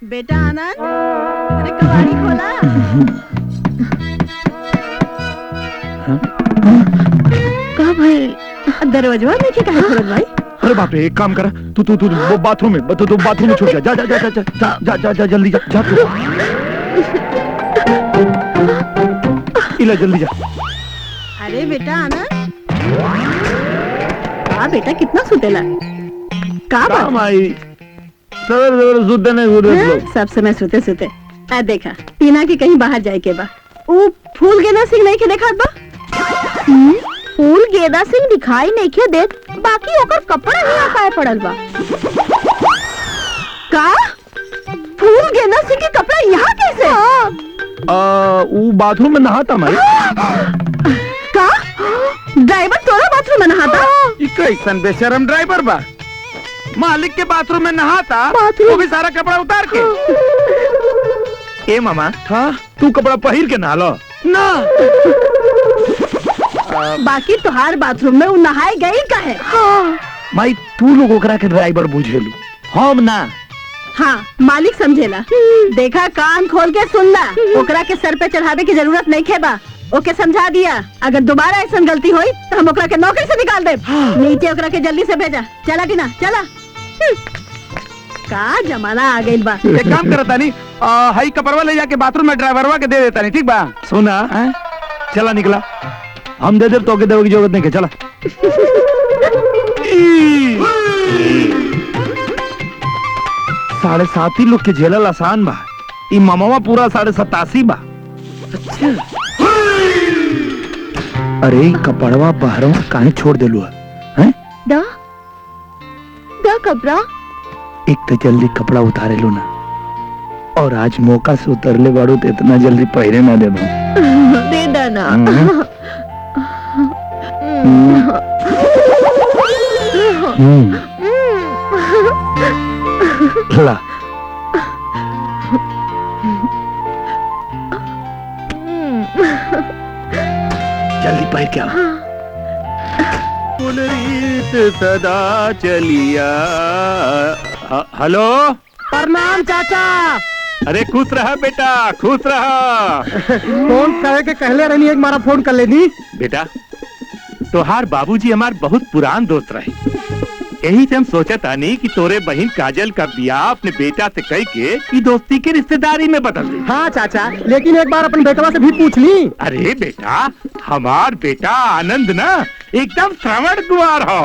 बेटा आनंद, अरे कबाड़ी खोला। कहाँ भाई? दरवाजा में क्या है सूरज भाई? अरे बाप रे, एक काम कर, तू तू तू वो बाथरूम में, तू बाथरूम में छुप जा, जा जा जा जा जा जा जा जा जल्दी जा जा तू। इला जल्दी जा। अरे बेटा आनंद, हाँ बेटा कितना सुतेला? कहाँ काम आई सवेरे सवेरे सुते नहीं सब समय सुते सुते। आ देखा टीना की कहीं बाहर जाए के बा। वो फूल गेंदा सिंह नहीं के देखा बा? फूल गेंदा सिंह दिखाई नहीं के देत, बाकी ओकर कपड़ा ही आकाए पड़ल बा। का? फूल गेंदा सिंह के कपड़ा यहाँ कैसे? वो बाथरूम में नहाता मैं। का? ड्राइवर तोरा बाथरूम में नहाता? कैसन बेशरम ड्राइवर बा, मालिक के बाथरूम में नहाता, वो भी सारा कपड़ा उतार के। ए मामा, हाँ तू कपड़ा पहिर के नहा लो ना। बाकी तुहार बाथरूम में वो नहाए गई का है? भाई तू लोग ओकरा के ड्राइवर बुझेलू, हम ना। हाँ मालिक समझेला। देखा कान खोल के सुनला, ओकरा के सर पे चढ़ावे की जरूरत नहीं खेबा। ओके समझा दिया, अगर दोबारा ऐसा गलती हुई तो हम ओकरा के नौकरी से निकाल दे। नीचे ओकरा के जल्दी से भेजा। चला टीना चला। का जमाना आ गई बा। एक काम करता नहीं, हाई कपड़वा ले जाके बाथरूम में ड्राइवरवा के दे देता नहीं, ठीक बा? सुना है? चला निकला, हम दे दे तो के देने की जरूरत नहीं के। चला 7.5 लोग के झेलल आसान बा, ई मामावा पूरा 87.5 बा। अच्छा। अरे कपड़वा बहरवा काहे छोड़ देलू है? दा कपड़ा एक तो जल्दी कपड़ा उतारे लो ना, और आज मौका से उतरले बाड़ू तो इतना जल्दी पहरे ना देबो। दे देना। ला जल्दी पहर क्या। पुनरीत सदा चलिया। हेलो, प्रणाम चाचा। अरे खुश रहा बेटा, खुश रहा। फोन करे के कहले रहनी, एक मारा फोन कर लेनी। बेटा तोहार बाबूजी हमार बहुत पुरान दोस्त रहे, यही से हम सोचा तानी कि तोरे बहन काजल का ब्याह अपने बेटा से कह के ई दोस्ती के रिश्तेदारी में बदल दे। हाँ चाचा, लेकिन एक बार अपन बेटवा से भी पूछ ली। अरे बेटा, हमार बेटा आनंद ना एकदम श्रवण कुमार हो।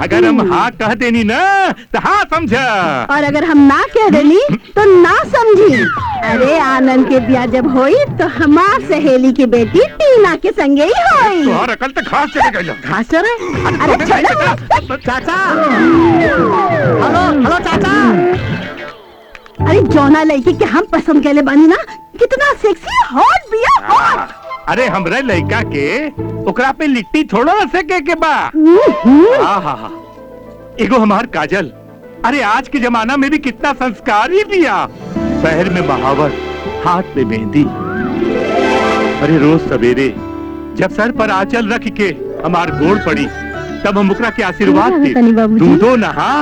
अगर हम हाँ कह देनी ना तो हाँ समझा, और अगर हम ना कह देनी तो ना समझी। अरे आनंद के ब्याह जब होई तो हमार सहेली की बेटी टीना के संगे ही होई। तोहर अकल तो घास चले गई। घास चरे? अरे छोड़ो। चाचा, हेलो हेलो चाचा। अरे जौना लड़की के हम पसंद केले बानी ना, कितना सेक्सी हॉट बिया हॉट। अरे हमरे लड़का के ओकरा पे लिट्टी थोड़ा ना सके के बा। हाँ, एगो हमार काजल, अरे आज के जमाना में भी कितना संस्कारी बिया। पैर में महावर, हाथ में मेहंदी। अरे रोज सवेरे जब सर पर आंचल रख के हमार गोड़ पड़ी, तब हम ओकरा के आशीर्वाद दे। दूधो नहा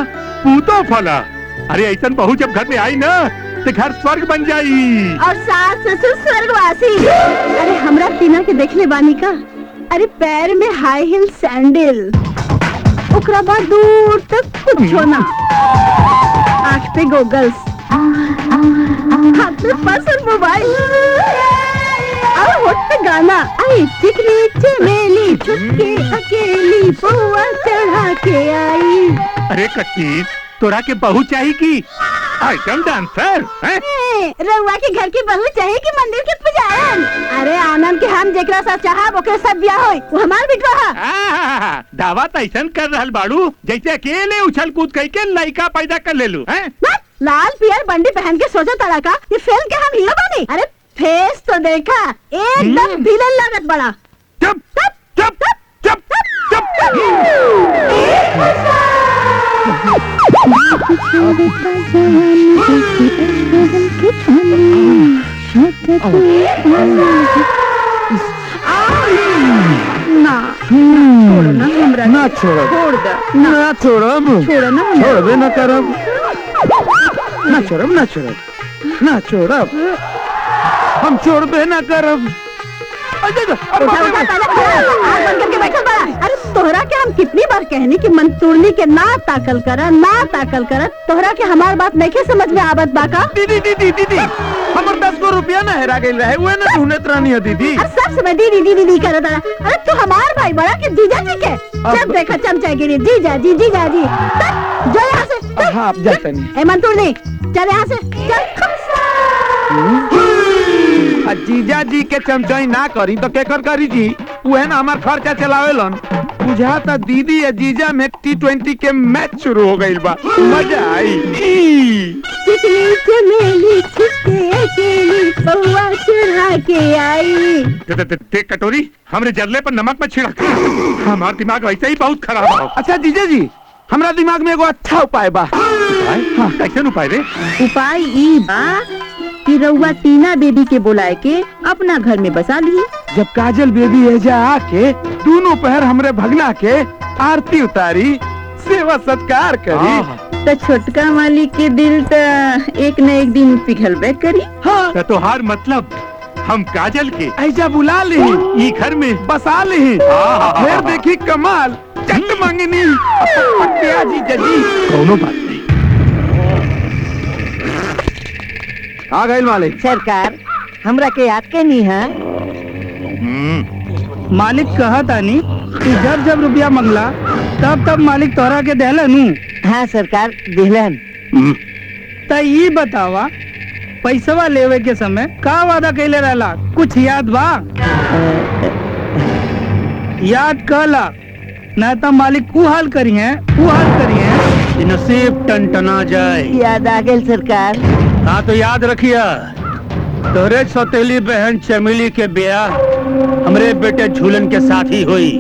पूतो फला। अरे ऐसा बहू जब घर में आई ना तो घर स्वर्ग बन जाई। और सास ससुर स्वर्गवासी। अरे हमरा टीना के देखले बानी का? अरे पैर में हाई हील सैंडल, ओकरा बाद दूर तक कुछ ना, आँख पे गोगल्स, हाथ में पर्स और मोबाइल, और होठ पे गाना, आई चिकनी चमेली छुपके अकेली बुआ चढ़ा के आई। अरे कट्टी, तोरा के बहू चाहिए की आइटम डांसर हैं? रउआ के घर की बहू चाहिए कि मंदिर के पुजारन? अरे आनंद के हम जेकरा साथ चाहब ओकरे सब ब्याह होई, वो हमार बिटवा है। दावा ऐसन कर रहल बाड़ू जैसे अकेले उछल कूद करके लड़का पैदा कर लेलू हैं? लाल पियर बंडी पहन के सोचा तड़ा का ये फिल्म के हम हीरो बनी। अरे फेस तो देखा, एकदम विलेन लागत बड़ा। चुप चुप चुप चुप। ना छोड़ो, छोड़ दे ना छोड़ो, छोड़ ना छोड़ दे ना करब। ना छोड़ब ना छोड़ब ना छोड़ब, हम छोड़बे ना करब। उठा उठा पहले आग बंद करके बैठल बड़ा। अरे तोहरा के हम कितनी बार कहनी कि मन तोड़नी के ना ताकल कर, तोहरा के हमार बात नहीं समझ में आवत बाका। दीदी दीदी दीदी हमर 10 गो रुपया ना हेरा गइल रहे, वो ना ढूंढत रहनी है दीदी। अरे सब समय दीदी दीदी दी करत रहा। अरे तू हमार भाई बड़ा कि जीजा जी के जब देखा चमचागिरी जीजा जी जो यहाँ से। हाँ आप जाते नहीं। ए मन तोड़नी चल यहाँ से चल। जीजा जी के चमचाई ना करी तो केकर करी जी, वो है ना हमार खर्चा चलावेलन। बुझाता दीदी या जीजा में T20 के मैच शुरू हो गई बा, मजा आई। चिकनी चमेली छिपके अकेली पौवा चढ़ा के आई। ते कटोरी हमरे जरले पर नमक में छिड़क, हमार दिमाग वैसे ही बहुत खराब हो। अच्छा जीजा जी हमरा दिमाग में एगो अच्छा उपाय बा। हाँ, कैसे उपाय रे? उपाय ई बा कि रउआ टीना बेबी के बुलाए के अपना घर में बसा ली। जब काजल बेबी एजा आके दोनों पैर हमरे भगना के आरती उतारी, सेवा सत्कार करी, तो छोटका मालिक के दिल तो एक न एक दिन पिघलबे करी। हाँ तो हार मतलब हम काजल के ऐजा बुला ली, ई घर में बसा ली, फिर देखी कमाल चंद मंगनी पटिया जी जजी। कोनो बात नहीं। आ गए मालिक। सरकार हमरा के याद के नहीं है। मालिक कहा तानी कि जब जब रुपया मंगला तब तब मालिक तोहरा के देहलन। हाँ सरकार दिलन। त ई बतावा पैसवा लेवे के समय का वादा कैले रहला, कुछ याद बा? याद कहला न तो मालिक ऊ हाल करी है नसीब टनटना जाए। याद आ गई सरकार। हाँ तो याद रखिया, तोरे सौतेली बहन चमेली के ब्याह हमरे बेटे झूलन के साथ ही हुई,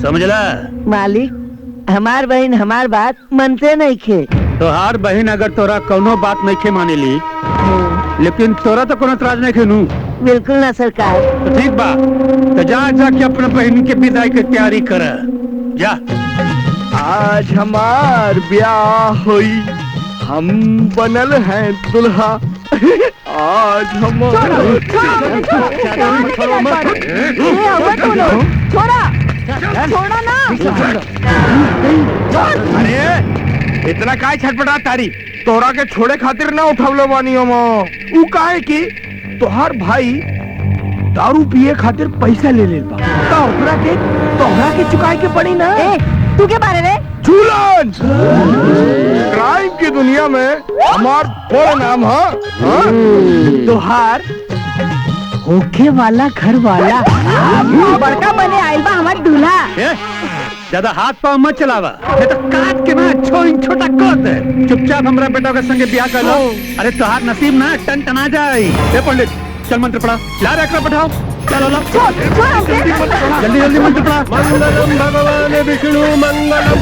समझला? मालिक हमार बहन हमार बात मनते नहीं खे। तोहार बहन अगर तोरा कोनो बात नहीं खे माने ली, लेकिन तोरा तो कोनो एतराज नहीं खेनू। बिल्कुल ना सरकार। तो ठीक बा, तो जाके अपने बहन के विदाई की तैयारी कर जा। आज हमार ब्याह हुई, हम बनल हैं दुल्हा। आज हमार छोड़ा ना। अरे इतना काय छटपटा तारी, तोरा के छोड़े खातिर ना उठवलो बानी हम। ऊ काहे की तोहार भाई दारू पिए खातिर पैसा ले लेल बा, तो ओकरा के तोहरा के चुकाए के पड़ी ना। तू के बारे रे? झूलन क्राइम की दुनिया में हमार बड़ा नाम है। तोहार होके वाला घर वाला बड़का बने आइल बा हमार दूल्हा। ज्यादा हाथ पाँव मत चलावा, नहीं तो काट के ना छोटा कर दे। चुपचाप हमरा बेटा के संगे ब्याह कर लो। अरे तोहार नसीब ना टनटना जाए। पंडित चल मंत्र पढ़ा, ला रे पढ़ाओ। चलो लो जल्दी जल्दी मंत्र पढ़ा। मंगलम भगवान विष्णु मंगलम।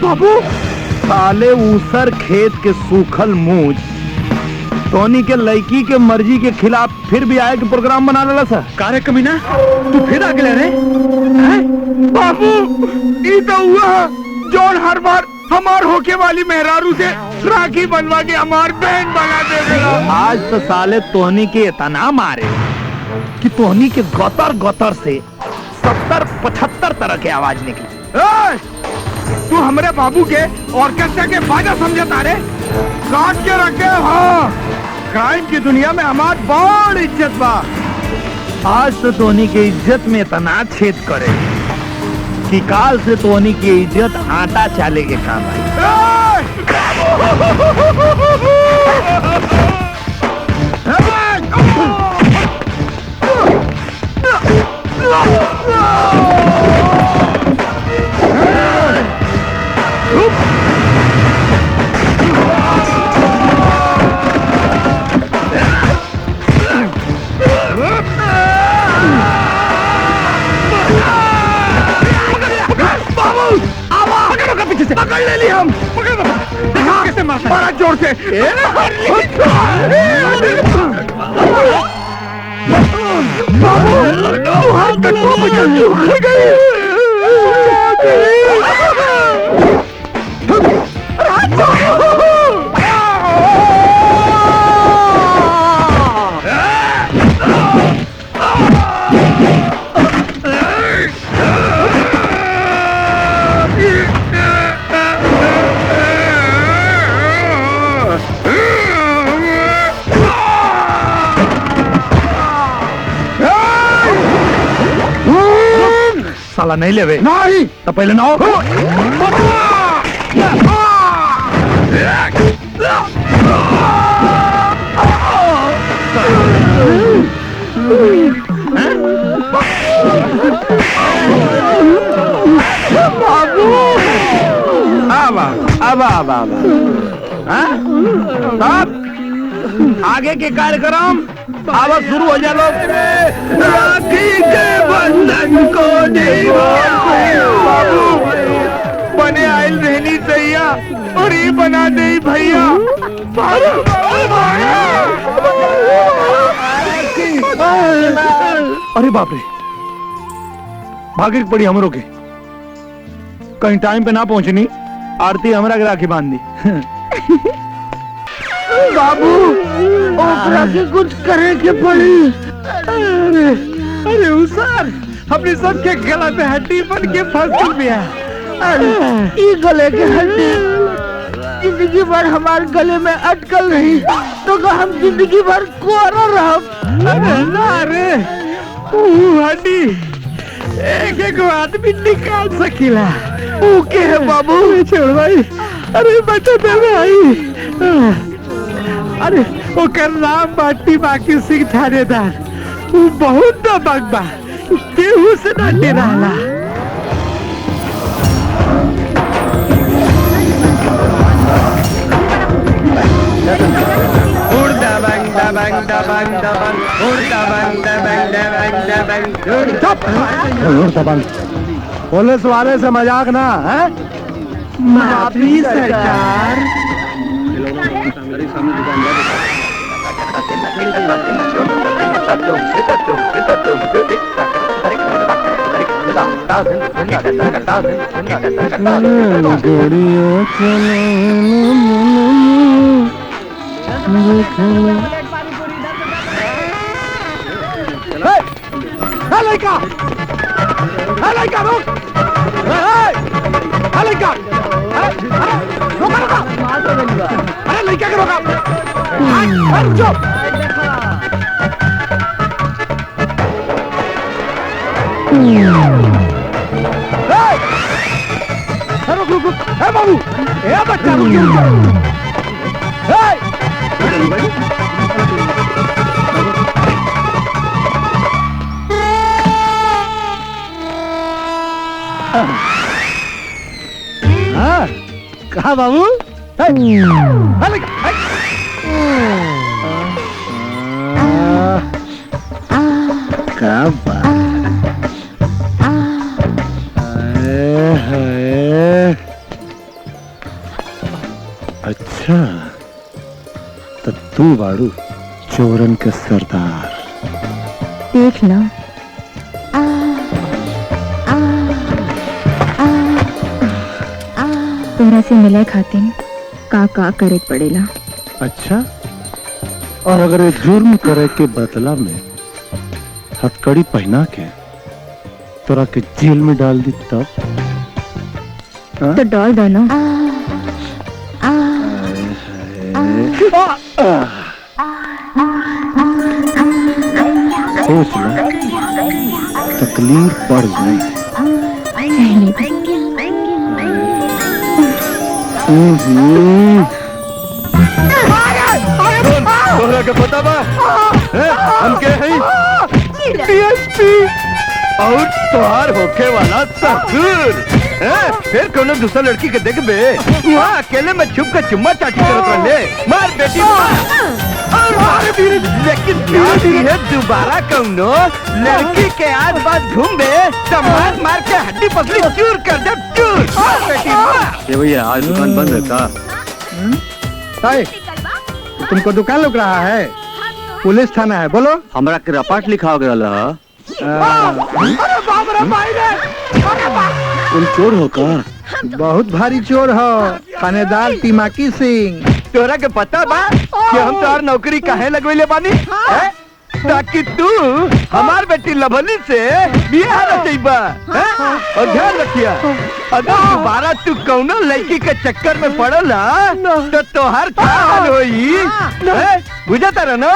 बाबू साले ऊसर खेत के सूखल मूंछ टोनी के लड़की के मर्जी के खिलाफ फिर भी आए के प्रोग्राम बना लेला सा। कार्य कमीना तू फिर आगे ले रे? बाबू ये तो हुआ जौन हर बार हमार होके वाली मेहरारू से राखी बनवा के हमार बहन बना दे देला। आज तो साले तोहनी के इतना मारे कि तोहनी के गतर से 70-75 तरह के आवाज निकली। तू हमारे बाबू के ऑर्केस्ट्रा के बाजा समझता रे? काट के रखे। हाँ क्राइम की दुनिया में हमार बड़ इज्जत बा। आज तो तोहनी के इज्जत में इतना छेद करे कि काल से तोहनी की इज्जत आटा चाले के काम आई। पकड़ ले ली हम। कैसे मारता? बड़ा जोर से। साला नहीं लेवे नहीं तो पहले ना आगे के कार्यक्रम अब शुरू हो जा लोग। राखी के बंधन को बाबू बने आयल रहनी चाहिए और ये बना दे भैया। अरे बाप रे, भागे पड़ी हमरों के, कहीं टाइम पे ना पहुंचनी, आरती हमरा के राखी बांध दी। बाबू ओकरा के कुछ करे के पड़ी। अरे उसार अपने सबके गला पे हड्डी बन के फंस गया। ये गले के हड्डी जिंदगी भर हमारे गले में अटकल रही तो का हम जिंदगी भर कुआरा रह। अरे हड्डी एक एक आदमी निकाल सकीला। ओके है बाबू। छोड़ भाई, अरे बचा दे भाई। अरे वो कर नाम बाटी बाकी सिंह थानेदार, वो बहुत दबंग बा, केहू से ना डराला। पुलिस वाले से मजाक ना है। माफी सरकार। लड़का रोक, लड़का रोका, अरे लड़का के रोका, रुक रुक, बाबू बच्चा रुक। कहा बाबू? क्या बात? अच्छा तो तू बाड़ू चोरन के सरदार। देख लो, तोरा से मिले खातिर का करे पड़ेला। अच्छा, और अगर ये जुर्म करे के बदला में हथकड़ी पहना के तोरा के जेल में डाल दी तब? तो डाल दो ना। सोच लो, तकलीफ बढ़ जाए। तोहरा के पता बा हम के हैं? डीएसपी और तोहार होके वाला ससुर। फिर कोनो दूसरा लड़की के देख बे, वहाँ अकेले में छुप के चुम्मा चाटी करत रहे। मार बेटी और मार भी, लेकिन क्या है दोबारा कौनो लड़की के आस पास घूमे तो मार मार के हड्डी पसली चूर कर दे, चूर। बेटी ये भैया आज दुकान बंद है का? तुमको दुकान लग रहा है? पुलिस थाना है, बोलो। हमरा के रपाट लिखा गया रहा। अरे बाप रे भाई रे, अरे बाप। तुम चोर हो का? बहुत भारी चोर हो, थानेदार तिमाकी सिंह। तोरा के पता बा कि हम तोहर नौकरी काहे लगवैले बानी? हैं? ताकि तू हमार बेटी लभली से बियाह रचैबा। और ध्यान रखिया, अगर दोबारा तू कौनो लड़की के चक्कर में पड़ला तो तोहर क्या हाल होई? हैं? बुझता रहा ना?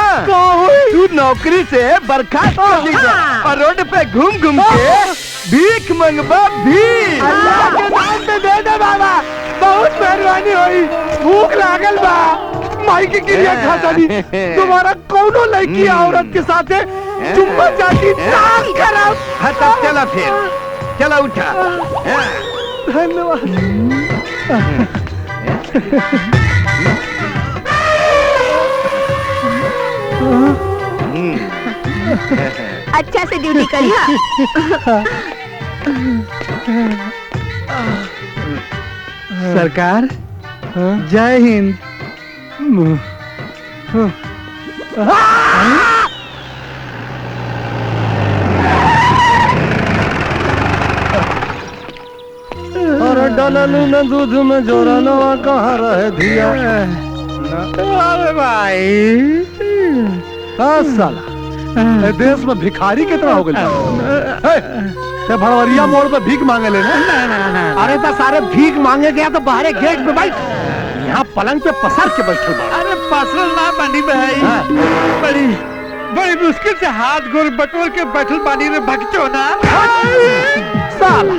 तू नौकरी से बर्खास्त कर दीजा और रोड पे घूम घूम के भीख मंगबा भीख। अल्लाह के नाम पे दे दे बाबा, बहुत मेहरबानी हुई। भूख लागल बा, माई की क्रिया खाता नहीं। तुम्हारा कौनो लड़की औरत के साथ चुम्मा चाटी नाम खराब। हाँ तब चला फिर, चला उठा। धन्यवाद। अच्छा से ड्यूटी करिए। सरकार जय हिंद। अरे डललू न दूध में जोरानवा कहाँ रहे धिया? अरे भाई, साला ए देश में भिखारी कितना हो गए? भड़वरिया मोड़ पे भीख मांगे लेना। अरे तो सारे भीख मांगे गया तो बाहर गेट पे भाई, यहाँ पलंग पे पसर के बैठे बा। अरे पसरल ना बनी भाई, बड़ी बड़ी मुश्किल से हाथ गोर बटोर के बैठल बानी रे भगचोना। साला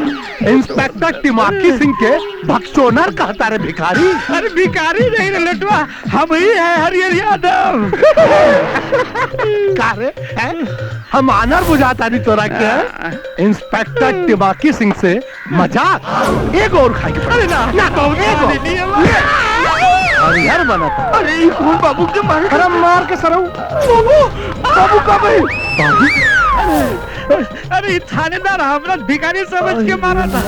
इंस्पेक्टर तिमाकी सिंह के भगचोनर कहता रे भिखारी। अरे भिखारी नहीं रे लटवा, हम ही है हरियर यादव। का रे हम आनर बुझाता नहीं तोरा के? इंस्पेक्टर तिमाकी सिंह से मजाक। एक और खाई के अरे ना ना तो हरिहर बनाता। अरे ये कौन बाबू के मारे? अरे मार के सरऊ। बाबू, बाबू कब है? अरे थानेदार हमरा भिखारी समझ के मारा था।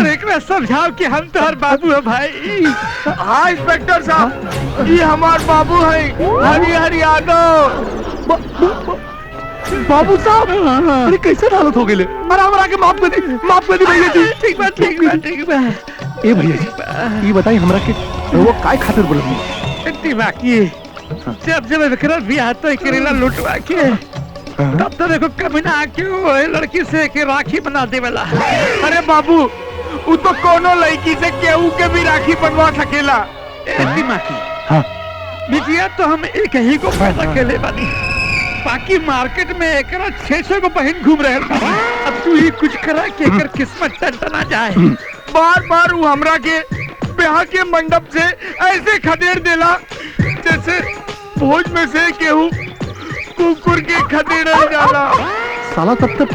अरे एकरा समझाओ कि हम तो हर बाबू है भाई। हाँ इंस्पेक्टर साहब, ये हमार बाबू है हरिहर यादव। बाबू साहब, अरे कैसे हालत हो गई? अरे हमरा के माफ कर दी भैया जी। ठीक बा ठीक बा ठीक बा। ए भैया जी, ये बताई हमरा के वो काय खातिर बोलत? बाकी जब जब विक्रम भी आता है करेला लुटवा के, तब तो देखो कभी ना क्यों लड़की से के राखी बना देवेला। अरे बाबू, वो तो कोनो लड़की से केहू के भी राखी बनवा सकेला। दिमागी हाँ। बिटिया तो हम एक ही को पैदा के ले बानी, बाकी मार्केट में एकरा 600 को बहन घूम रहे। अब तू ही कुछ करा के एकर किस्मत टंटना जाए। बार बार वो हमरा के ब्याह के मंडप से ऐसे खदेड़ देला जैसे भोज में से केहू कुकुर के खदेड़ जाला। साला तब तक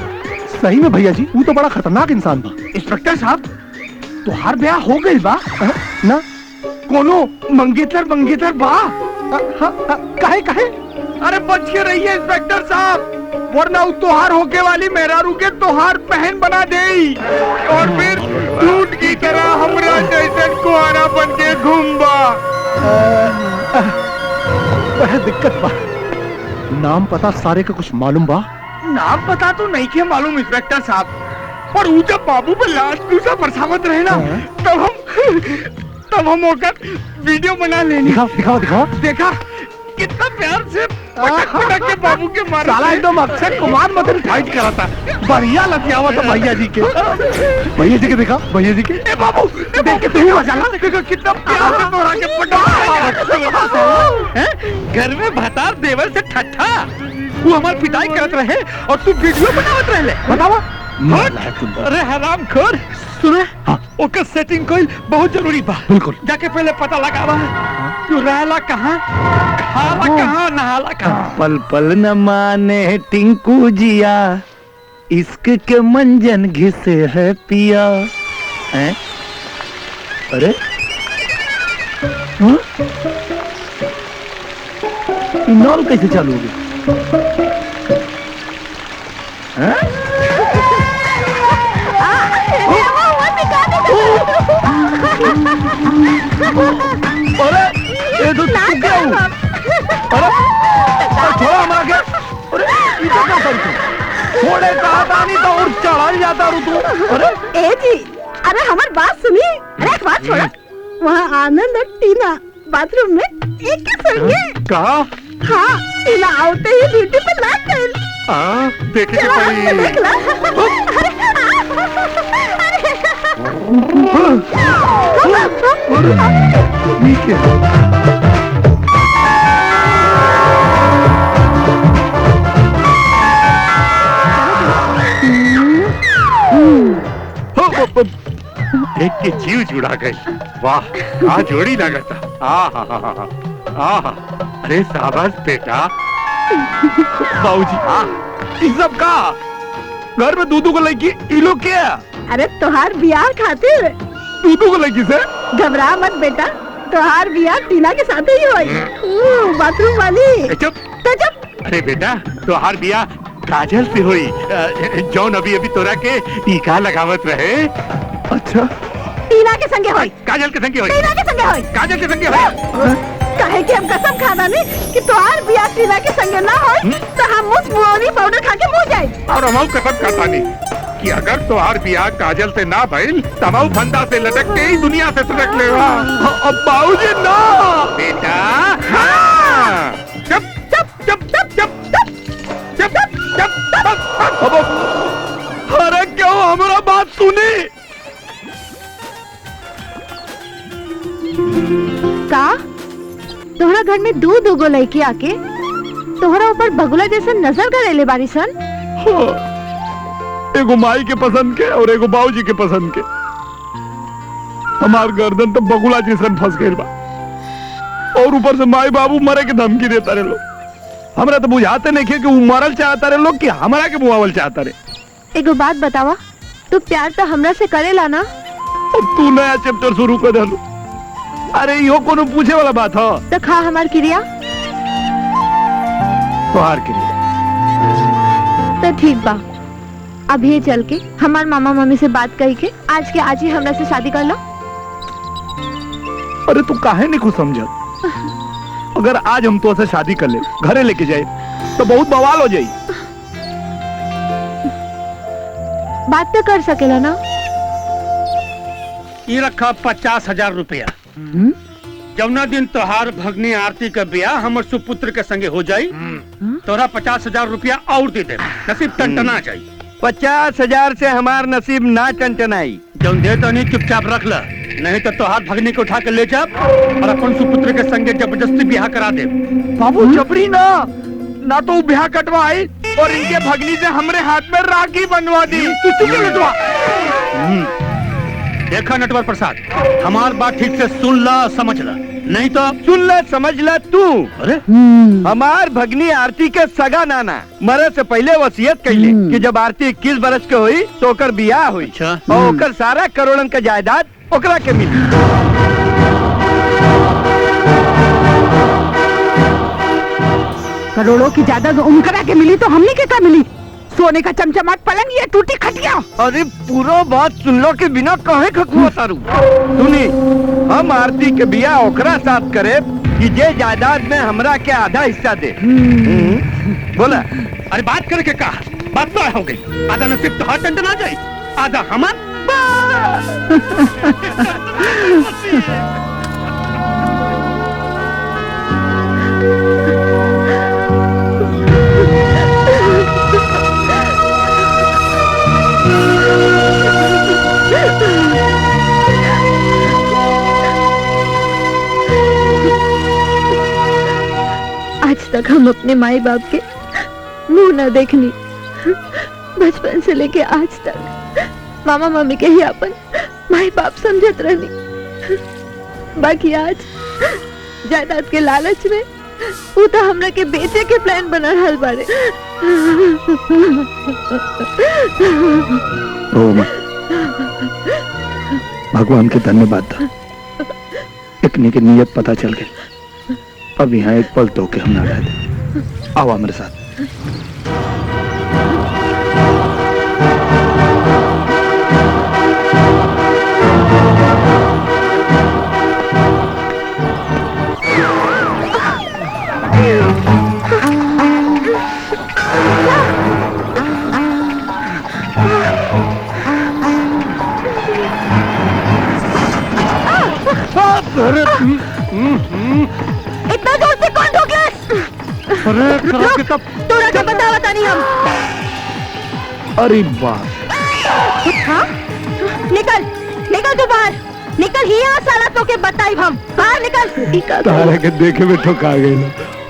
सही में भैया जी, वो तो बड़ा खतरनाक इंसान था। इंस्पेक्टर साहब, तुहार ब्याह हो गई बा ना? कोनो मंगेतर बा? काहे काहे? अरे बच के रहिए इंस्पेक्टर साहब, वरना वो तोहार होके वाली मेहरारू के तोहार बहन बना देई और फिर झूठ की तरह हमरा जैसन कुआरा बन के घूमबा। बड़ा दिक्कत बा। नाम पता सारे का कुछ मालूम बा? नाम पता तो नहीं के मालूम इंस्पेक्टर साहब, पर वो जब बाबू पे लाश दूसरा बरसावत रहे ना, तब हम होकर वीडियो बना लेनी। दिखाओ। देखा कितना प्यार से पटक के बाबू के मारा। साला एकदम अक्षय कुमार मत फाइट करा था। बढ़िया लतियावा था भैया जी के। भैया जी के देखा, भैया जी के। ए बाबू, देख के तू ही मजा ला। देखो कितना प्यार से तोड़ा के पटक। घर में भतार देवर से ठट्ठा, वो हमार पिटाई करत रहे और तू वीडियो बनावत रहे। बतावा। अरे हराम खोर, सुने ओकर सेटिंग कोई बहुत जरूरी बा। बिल्कुल। जाके पहले पता लगावा तू रहला कहाँ, खाला कहाँ, नहाला कहाँ। पल पल न माने टिंकू जिया, इश्क के मंजन घिसे है पिया। हैं? अरे नॉल कैसे चालू हो गया? अरे ये तो क्या हुआ? अरे थोड़ा हमारा के अरे ये क्या कर तू थोड़े कहा था नहीं तो और चढ़ा जाता रू तू अरे ए जी, अरे हमारी बात सुनिए। अरे एक बात छोड़ा, वहाँ आनंद और टीना बाथरूम में एक के संगे। कहा हाँ, टीना आउटे ही ब्यूटी पे लाग गई। देखे के चला, पड़ी देख ला। ठीक है देख के जीव जुड़ा गई। वाह क्या जोड़ी लगता। अरे शाबाश बेटा। बाबूजी इस सब का घर में दूधू को लड़की ये लोग क्या अरे तोहार बियाह खातिर दूधू को लड़की से घबरा मत बेटा, तोहार बियाह टीना के साथ ही होई। बाथरूम वाली चुप। तो चुप। अरे बेटा तोहार बिया काजल से हुई, जौन अभी अभी तोरा के टीका लगावत रहे। अच्छा टीना के संगे होई। काजल के संगे हुई। टीना के संगे होई। काजल के संगे हुई। कहे कि हम कसम खाना नहीं कि तोहार बियाह टीना के संगे ना होई तो हम उस मुआवनी पाउडर खा के मुँह जाए। और हम कसम खाता नहीं कि अगर तोहार बियाह काजल से ना भइल तमाऊ फंदा से लटक के ही दुनिया से सटक लेवा। अब बाबूजी ना बेटा हाँ। चुप चुप चुप चुप चुप चुप चुप चुप। अब अरे क्यों हमारा बात सुनी का तोहरा घर में दो गो लड़की आके तोहरा ऊपर बगुला जैसे नजर करेले बारी सन। एगो माई के पसंद के और एगो बाबूजी के पसंद के हमार गर्दन तो बगुला जैसन फंस गई बा और ऊपर से माई बाबू मरे के धमकी देता रहे लोग। हमरा तो बुझाते नहीं कि वो मरल चाहता रहे लोग कि हमरा के मुआवल चाहता रहे। एगो बात बतावा, तू प्यार तो हमरा से करेला ना? अब तू नया चैप्टर शुरू कर दे। अरे यो कोनो पूछे वाला बात हो तो खा हमार क्रिया। तोहार के लिए तो ठीक बा, अभी चल के हमार मामा मम्मी से बात करके आज के आज ही हमरा से शादी कर लो। अरे तू काहे नहीं कुछ समझ। अगर आज हम तो से शादी कर ले घरे लेके जाए तो बहुत बवाल हो जाये। बात तो कर सकेला ना? ये रखा 50,000 रुपया। जमुना दिन तोहार भगनी आरती का ब्याह हमर सुपुत्र के संगे हो जाई तोरा 50,000 रुपया और दे दे। नसीब टनटना जाई। 50,000 से हमार नसीब ना टनटनाई। जौन दे तो नहीं चुपचाप रख ल, नहीं तो तोहार भगनी को उठा के ले जा और अपन सुपुत्र के संगे जबरदस्ती ब्याह करा दे। बाबू जबरी ना ना तो ब्याह कटवाई और इनके भगनी से हमरे हाथ में राखी बनवा दी। तू लटवा। देखा नटवर प्रसाद, हमार बात ठीक से सुन ला समझ ला, नहीं तो सुन ला समझ ला तू। अरे हमार भगनी आरती के सगा नाना मरे से पहले वसीयत कैले कि जब आरती 21 बरस के हुई तो ओकर बियाह हुई अच्छा। और ओकर सारा करोड़न का जायदाद ओकरा के मिली। करोड़ों की जायदाद उनकरा के मिली तो हमने के का मिली? सोने का चमचमाट पलंग या टूटी खटिया। अरे पूरा बात सुनलो के बिना काहे खकुआ तारू। सुनी, हम आरती के बियाह ओकरा साथ करे कि जे जायदाद में हमरा के आधा हिस्सा दे। बोला। अरे बात करके कहा, बात तो हो गई। आधा नसीब तो हाथ टंटना जाए, आधा हमार। आज तक हम अपने माई बाप के मुंह न देखनी, बचपन से लेके आज तक मामा मम्मी के ही अपन माई बाप समझत रहनी। बाकी आज जायदाद के लालच में वो तो हमरा के बेचे के प्लान बना रहल बारे। भगवान के धन्यवाद था, इतनी की नीयत पता चल गई। अब यहाँ एक पल तो के हम ना रह दे। आओ मेरे साथ। अरे करा के तब तोरा के बतावता नहीं हम। अरे बाप हाँ? निकल निकल तू बाहर निकल ही यहाँ साला तो के बताई हम बाहर निकल। तारा के देखे में ठोका गए।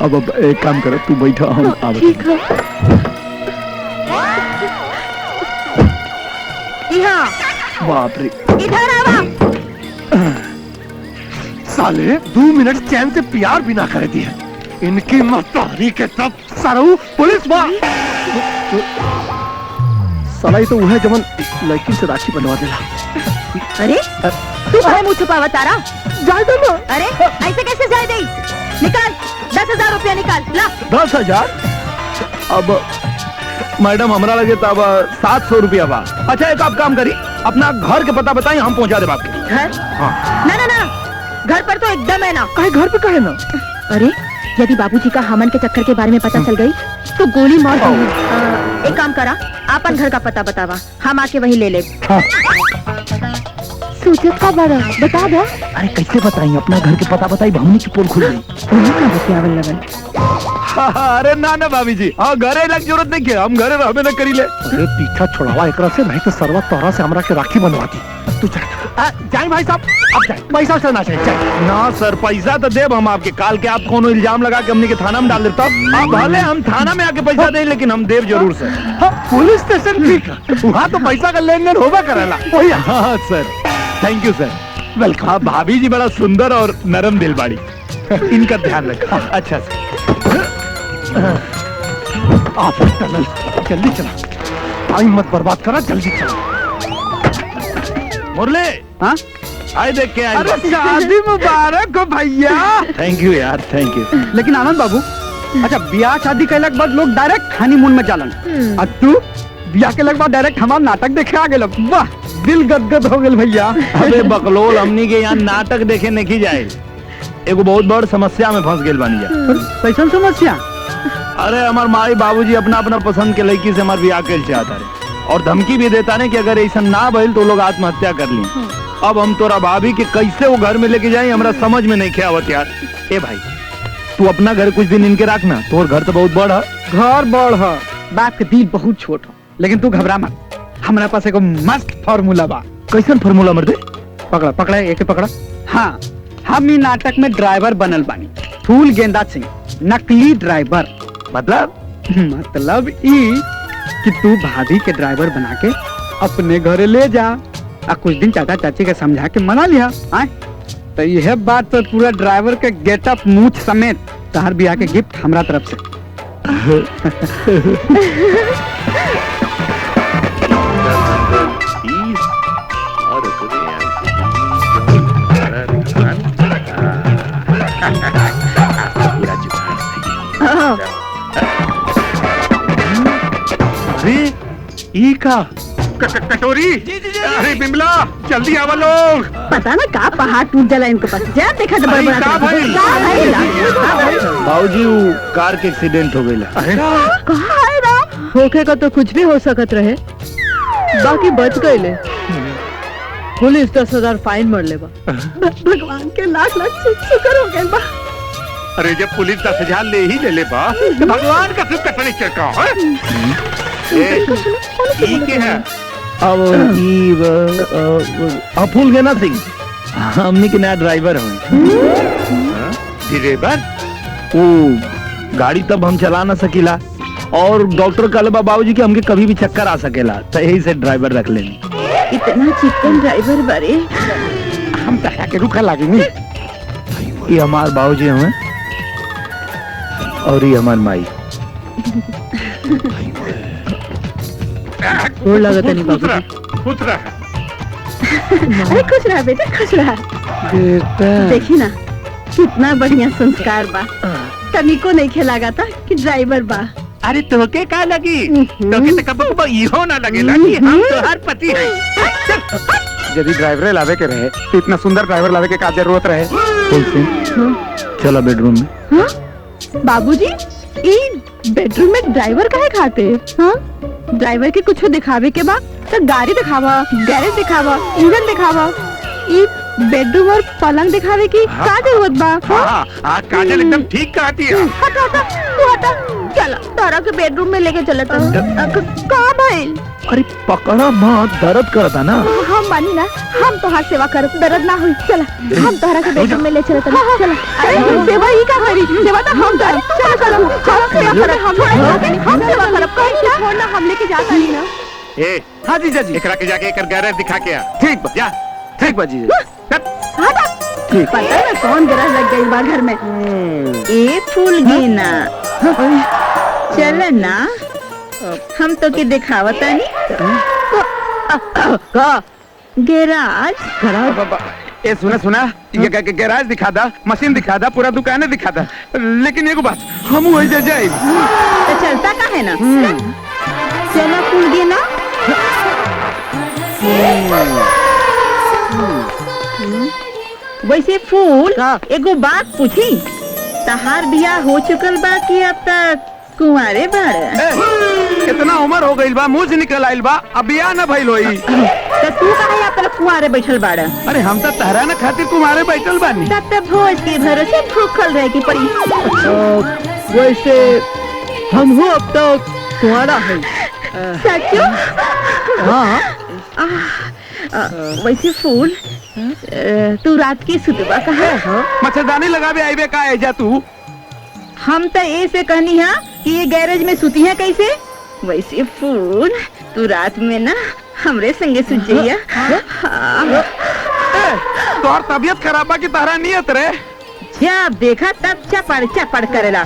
अब एक काम करो, तू बैठा, हम आवे। ठीक है यहाँ बाप रे, इधर आवा। साले 2 मिनट चैन से प्यार भी ना कर दिया। इनकी मतारी के तब सरऊ पुलिस साला ये तो वह जमन लड़की से राखी बनवा देला। अरे तू कहे मुँह छुपावा तारा? जाए दो ना। अरे ऐसे कैसे जाए दे? निकाल 10,000 रुपया निकाल ला। 10,000? अब मैडम हमरा लगे तब 700 रुपया बा। अच्छा एक आप काम करी, अपना घर के पता बताई, हम पहुंचा दे आपके घर? हाँ। ना ना ना घर पर तो एकदम है ना। कहे घर पे कहे ना। अरे यदि बाबूजी का हमन के चक्कर के बारे में पता चल गई तो गोली मार दूंगी। एक काम करा, आपन घर का पता बतावा, हम आके वहीं ले ले। सूचत का बड़ा बता दो। अरे कैसे बताई, अपना घर के पता बताई, हमने की पोल खुल गई। अरे ना ना भाभी जी, हाँ घरे लग जरूरत नहीं के, हम घरे रहबे न करी ले। अरे पीछा छोड़ावा एकरा से, नहीं तो सरवा तोरा से हमरा के राखी बनवाती। तू जाए भाई साहब, अब जाए पैसा से ना चाहिए जाए। ना सर, पैसा तो देव हम आपके, काल के आप कोनो इल्जाम लगा के हमने के थाना में डाल देता। अब भले हम थाना में आके पैसा दें, लेकिन हम देव जरूर सर। पुलिस स्टेशन ठीक है, वहाँ तो पैसा का लेन देन होगा करेला। हाँ सर, थैंक यू सर, वेलकम। हाँ भाभी जी बड़ा सुंदर और नरम दिल बाड़ी, इनका ध्यान रखा। अच्छा सर, आप टनल जल्दी चला, टाइम मत बर्बाद करा, जल्दी चला। मुरली, हाँ? आए देख के आए। शादी मुबारक हो भैया। थैंक यू यार, थैंक यू। लेकिन आनंद बाबू, अच्छा ब्याह शादी कैला के बाद लोग डायरेक्ट हनीमून में जालन, और तू ब्याह के बाद डायरेक्ट हमारा नाटक देखे आ गेल। वाह, दिल गदगद हो गेल भैया। अबे बकलोल, हमनी के यहाँ नाटक देखे नहीं जाए, एगो बहुत बड़ समस्या में फंस गेल बानी जा। कैसन समस्या? अरे हमार माई बाबूजी अपना अपना पसंद के लड़की से हमार ब्याह के चाहता रहे, और धमकी भी देता ने कि अगर ऐसा ना भइल तो लोग आत्महत्या कर ली। अब हम तोरा भाभी के कैसे वो घर में लेके जाए, हमरा समझ में नहीं आवत यार। ए भाई, तू अपना घर कुछ दिन इनके रखना, तोर घर तो बहुत बड़ है। घर बड़ है, बात के दिल बहुत छोट हो, लेकिन तू घबरा मत, हमारे पास एगो मस्त फार्मूला बा। कैसन फार्मूला मर्दे? पकड़ा पकड़ा, एक पकड़ा। हाँ, हम ई नाटक में ड्राइवर बनल बानी, फूल गेंदा सिंह, नकली ड्राइवर। मतलब ई कि तू भाभी के ड्राइवर बना के अपने घरे ले जा, और कुछ दिन चाचा चाची के समझा के मना लिया। तो यह बात तो पूरा ड्राइवर के गेटअप मूछ समेत तहर बियाह के गिफ्ट हमरा तरफ से। अरे ई का कटोरी। अरे बिमला, जल्दी आवा लोग। पता ना का पहाड़ टूट जाला इनको पास। जा देखा तो बड़ा का भाई? बाबूजी वो कार के एक्सीडेंट हो गई। अरे कहाँ है राम? होके का तो कुछ भी हो सकत रहे, बाकी बच गए। पुलिस 10,000 फाइन मर ले बा। भगवान के लाख लाख शुक्र हो गए बा। अरे जब पुलिस 10,000 ले ही ले बा, तो भगवान का सिर्फ कैसे नहीं चढ़का है? के है अब फूल गेना सिंह, हमने के नया ड्राइवर हूँ। ड्राइवर? वो गाड़ी तब हम चला ना सकीला, और डॉक्टर कहले बाबूजी कि हमके कभी भी चक्कर आ सकेला, तो यही से ड्राइवर रख लेनी। इतना चिकन ड्राइवर बारे हम तया के रुका लागेंगे। ये हमार बाबूजी हमें, और ये हमार माई। गोड़ लागत नहीं बाबूजी। खुश रह। अरे खुश रहा बेटा, खुश रहा। देखी ना कितना बढ़िया संस्कार बा, तनिको नहीं खेलागा था कि ड्राइवर बा। अरे तोके का लगी? तोके तो कब कब इहो ना लगेला कि हम तोहार पति हैं। यदि ड्राइवर लावे के रहे तो इतना सुंदर ड्राइवर लावे के का जरूरत रहे? फूल सिंह, चलो बेडरूम में। हाँ? बाबूजी, ई बेडरूम में ड्राइवर काहे खाते? हाँ? ड्राइवर के कुछ दिखावे के बाद तो गाड़ी दिखावा, गैरेज दिखावा, इंजन दिखावा। ई बेडरूम और पलंग दिखावे की का जरूरत बा? हाँ, आज काजल एकदम ठीक कहती है। हटा हटा तू हटा। चला तारा के बेडरूम में लेके चले का भाई? अरे पकड़ा मत, दर्द करता ना। हम बानी ना, हम तो हाथ सेवा कर, दर्द ना हुई। चला हम तारा के बेडरूम में ले चले चला। अरे सेवा ही का करी, सेवा तो हम कर। चलो चलो हम सेवा करब, हम सेवा करब। कहीं ना छोड़ना, हम लेके जाता नहीं ना। ए, हाँ जीजा जी। एकरा के जाके एक गैरेज दिखा के आ। ठीक बा, जा। ठीक बा जीजा। हटा। पता है कौन गरज लग गई बा घर में। ए फूल गेना चल ना, हम तो के दिखावता नहीं का गैराज। ए सुना ये गैराज दिखा दा, मशीन दिखा दा, पूरा दुकाने दिखा दा, लेकिन एगो बात, हम वही जाए। तो चलता का है ना, चला फूल गेना। वैसे फूल एगो बात पूछी, तहार बियाह हो चुकल बा कि अब तक कुंवारे बाड़? कितना उम्र हो गई बा, मुंह से निकल आइल बा, अब बियाह ना भइल होई। तो तू काहे अब तक कुंवारे बैठल बाड़? अरे हम तो तहरा ना खातिर तुम्हारे बैठल बानी। तब तक भोज के भरोसे भूखल रह की पड़ी। वैसे हम हो अब तक तुम्हारा है। सचो? हाँ वैसे फूल तू रात की सुतबा कहा? मच्छरदानी लगावे आईबे का एजा तू? हम तो ऐसे कहनी है कि ये गैरेज में सुती है कैसे? वैसे फूल तू रात में ना हमरे संगे सुत जाइया। तोहर तबीयत खराब बा कि तहरा नियत रे? जब देखा तब चपड़ चपड़ करेला।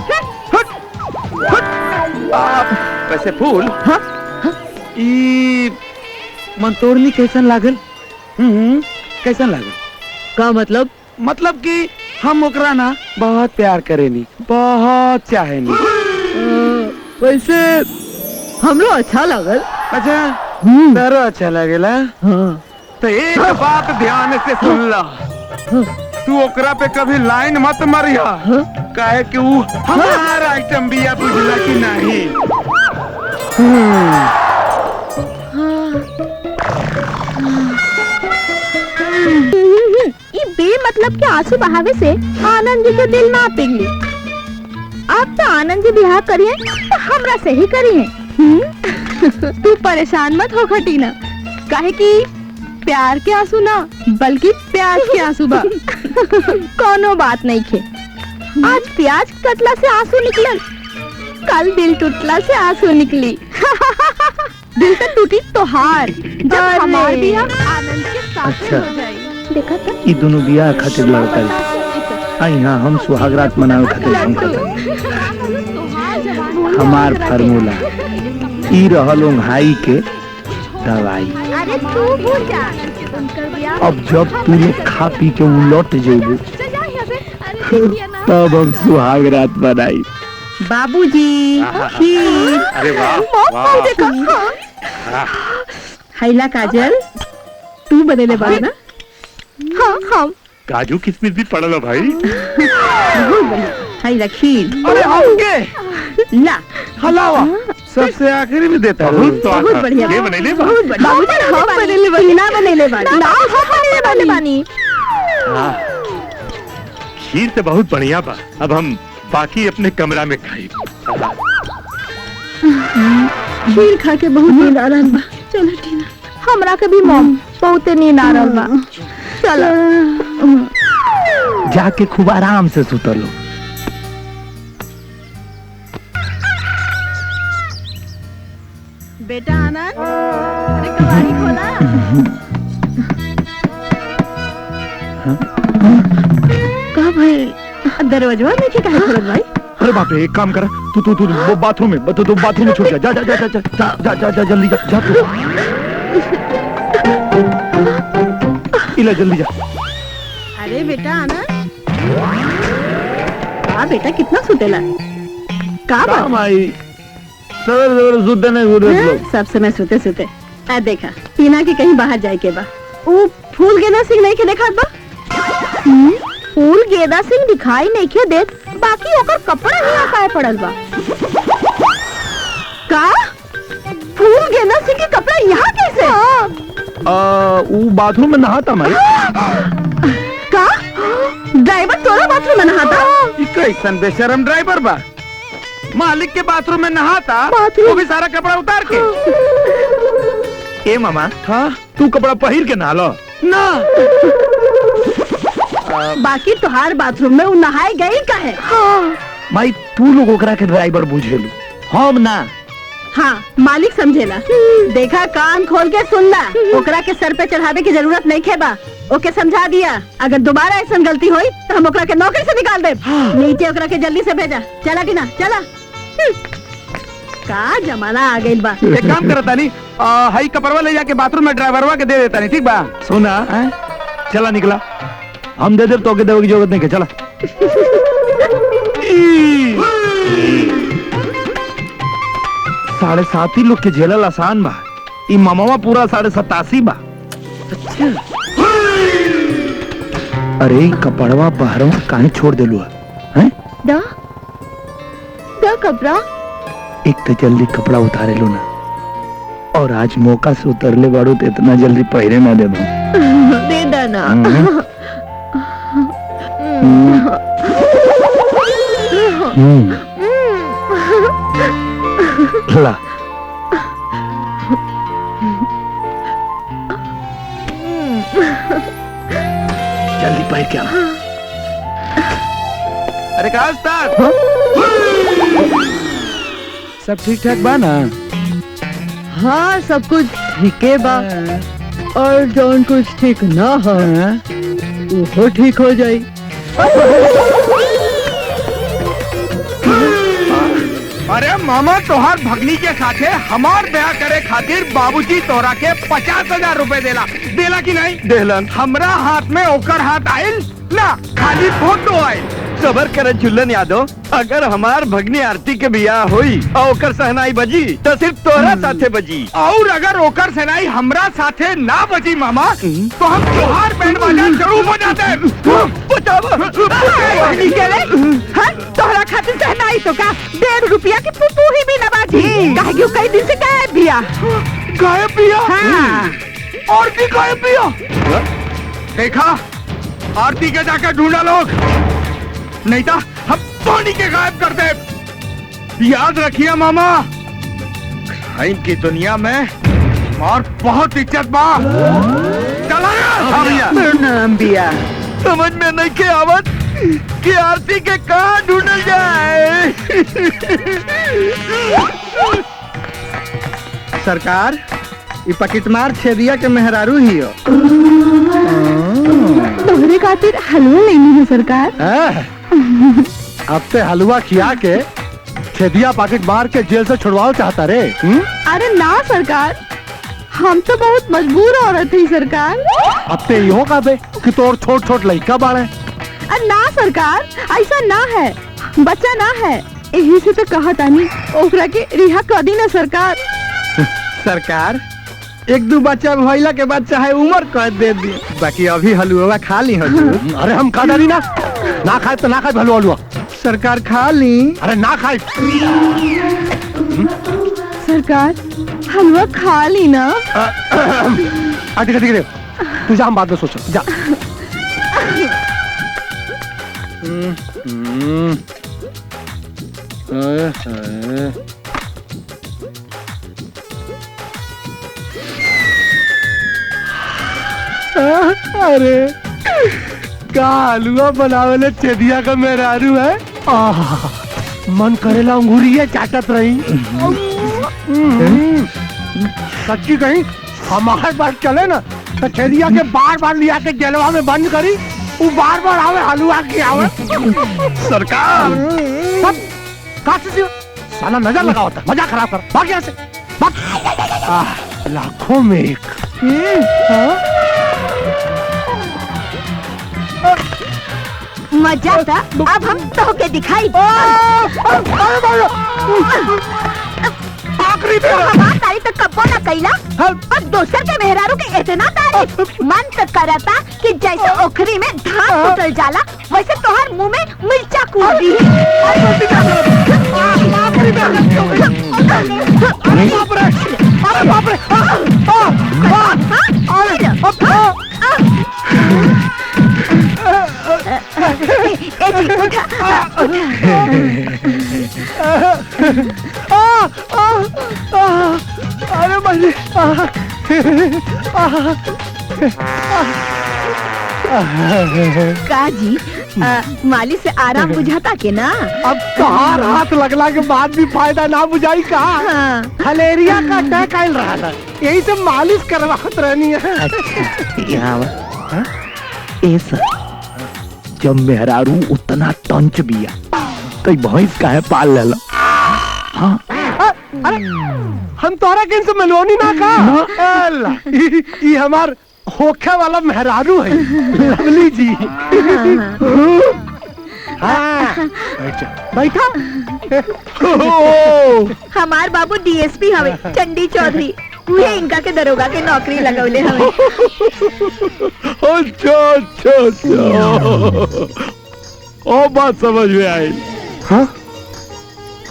वैसे फूल ई मंतोरनी कैसन लागल? कैसन लागल? का मतलब? मतलब कि हम ओकरा ना बहुत प्यार करेनी, बहुत चाहेनी। वैसे हमरो अच्छा लगल। अच्छा तारो अच्छा लगेला? हाँ। तो एक बात ध्यान से सुन ला, तू ओकरा पे कभी लाइन मत मरिया, काहे कि वो हमारा आइटम बिया, बुझला कि नहीं? ये बेमतलब के आंसू बहावे से आनंद जी के दिल ना पिघली। आप तो आनंद जी बिहार करिए तो हमरा से ही करिए। तू परेशान मत हो खटीना, काहे कि प्यार के आंसू ना बल्कि प्याज के आंसू बा। कोनो बात नहीं खे, आज प्याज कटला से आंसू निकलल, कल दिल टूटला से आंसू निकली। दिल तो टूटी तो हार, जब हमार बिया आनंद के साथ अच्छा। हो जाए। देखा था ई दोनों बियाह खातिर लड़का आई, हाँ हम सुहागरात मनावे खातिर हम करता। हमार फार्मूला ई रहल ओंघाई के दवाई। अरे तू भूल जा, उनकर बिया अब जब तू लोग खा पी के उलट जेबू तब हम सुहागरात बनाई। बाबूजी खीर। अरे वाह वाह, देखा वाह। हैला काजल तू बनेले बाड़ी ना? हाँ हाँ काजू किशमिश भी पड़ल हो भाई। बहुत बढ़िया। हैला खीर। अरे हमके ला हलावा सबसे आखिरी में देता हूँ। बहुत बढ़िया। ये बनेले बा। बहुत बढ़िया। बाबूजी हम बनेले बानी ना, बनेले बानी ना, हम बनेले बानी। हाँ, खीर तो बहुत बढ़िया बा। अब हम बाकी अपने कमरा में खाई। खीर खा के बहुत नींद आ रहल बा। चलो टीना, हमरा के भी मॉम बहुते नींद आ रहल बा। चलो जाके खूब आराम से सुतलो। बेटा आनंद, अरे कबाड़ी खोला। का भाई दरवाजा में के काहे खोलत भाई? अरे बाप रे, एक काम कर, तू वो बाथरूम में, तू बाथरूम में छुप जा, जा जा जा जा जा जा जा जल्दी जा जा तू। इला जल्दी जा। अरे बेटा आनंद, का बेटा कितना सुतेला? का बात? काम आई सवेरे सुते नहीं गुरु लोग। सब समय सोते सोते आ देखा टीना के कहीं बाहर जाए के बा। ऊ फूल गेंदा सिंह नहीं के देखा बा? फूल गेंदा सिंह दिखाई नहीं के देत, बाकी ओकर कपड़ा ही आकाए पड़ल बा। का फूल गेंदा सिंह के कपड़ा यहाँ कैसे? वो बाथरूम में नहाता मैं। का ड्राइवर तोरा बाथरूम में नहाता? कैसन बेशरम ड्राइवर बा, मालिक के बाथरूम में नहाता, बाथरूम? वो भी सारा कपड़ा उतार के। ए मामा, हाँ तू कपड़ा पहिर के नहा लो ना बाकी तुहार बाथरूम में वो नहाए गई का है? भाई तू लोग ओकरा के ड्राइवर बुझेलू, हम ना। हाँ मालिक समझेला। देखा, कान खोल के सुनला, ओकरा के सर पे चढ़ावे की जरूरत नहीं खेबा। ओके समझा दिया, अगर दोबारा ऐसा गलती हुई तो हम ओकरा के नौकरी से निकाल दे। नीचे ओकरा के जल्दी से भेजा। चला टीना चला। का जमाना आ गई बा। एक काम करता नहीं, हाई कपड़वा ले जाके बाथरूम में ड्राइवरवा के दे देता नहीं, ठीक बा? सुना, चला निकला, हम दे दे, तो के देवे की जरूरत नहीं के, चला। 7.5 लोग के झेलल आसान बा, ई मामावा पूरा 87.5 बा। अरे ई कपड़वा बहरवा काहे छोड़ देलू है? दा कपड़ा एक तो जल्दी कपड़ा उतारे लो ना, और आज मौका से उतरले बाड़ू तो इतना जल्दी पहरे ना दे दे देना। ला जल्दी पहर के आ। अरे कहा उस्ताद, सब ठीक ठाक बा ना? हाँ सब कुछ ठीक है बा, और जौन कुछ ठीक ना हो वो ठीक हो जाई। अरे मामा, तोहार भगनी के साथे हमार ब्याह करे खातिर बाबूजी तोरा के 50,000 रुपए देला कि नहीं? देहलन। हमरा हाथ में ओकर हाथ आयल ना, खाली फोटो आयल। सबर करे झुल्लन यादव, अगर हमार भगनी आरती के बियाह होई और ओकर सहनाई बजी तो सिर्फ तोहरा साथे बजी। और अगर ओकर सेनाई हमरा साथे ना बजी मामा, तो हम तोहार बैंड बाजा जरूर बजाते। भगनी के रे, हाँ? तोहरा खातिर सहनाई तो का 1.5 रुपया की पुप्पू ही भी न बाजी। काहे कि कई दिन से गायब बिया। गायब बिया? हाँ। और भी गायब बिया? देखा, आरती के जाकर ढूंढा लोग, नहीं तो हम पानी के गायब कर दे। याद रखिए मामा, क्राइम की दुनिया में और बहुत इज्जत बा। चला भैया। प्रणाम बिया। समझ में नहीं के आवत कि आरती के कहाँ ढूंढल जाए। सरकार, ये पकिटमार छेदिया के मेहरारू ही हो। तोहरे खातिर हलवा लेनी है सरकार। अब ते हलवा खिया के छेदिया पाकिट मार के जेल से छुड़वाओ चाहता रे? अरे ना सरकार, हम तो बहुत मजबूर औरत थी सरकार। अब ते यो का बे कि तोर छोट छोट लड़का बाड़े। अरे ना सरकार, ऐसा ना है, बच्चा ना है, यही से तो कहा तानी ओकरा के रिहा कर दी ना सरकार। सरकार, 1-2 बच्चा भइला के बाद चाहे उम्र कर दे दी, बाकी अभी हलवा खा ली हजूर। अरे हम खा डाली ना खाए तो ना खाए हलवा हलवा। सरकार खा ली। अरे ना खाए। सरकार हलवा खा ली ना। ठीक है तू जा, हम बाद में सोचो जा। अरे का हलवा बनावे छेदिया का मेहरारू है। मन करेला अंगूरी चाटत रही। सच्ची कहीं हमारे पास चले ना तो छेदिया के बार बार लिया के जेलवा में बंद करी, वो बार बार आवे हलवा की आवे। सरकार, साला नजर लगा होता, मजा खराब कर, भाग यहाँ से भाग। लाखों में एक। मजा था, अब हम तो के दिखाई। आखिरी हमार तारीफ तो कब्बो न कैला, और दोसर के मेहरारू के इतना तारीफ। मन तो करता कि जैसे ओखरी में धान उतल जाला, वैसे तोहर मुंह में मिर्चा कूद दी। अरे बंदे काजी मालिश से आराम बुझाता के ना। अब तोहार हाथ लगला के बाद भी फायदा ना बुझाई का। हाँ। फलेरिया का अटैक आयल रहा था, यही से मालिश करवात रहनी है। जब मेहरारू उतना तंच बिया तो भैंस काहे पाल लेला। हाँ अरे हम तोरा किन से मिलवानी ना का। ये हमार होखे वाला मेहरारू है लवली जी। हाँ बैठा। हमार बाबू डीएसपी हवे चंडी चौधरी, उहे इनका के दरोगा के नौकरी लगौले हवे। अच्छा अच्छा अच्छा, और बात समझ में आई। हाँ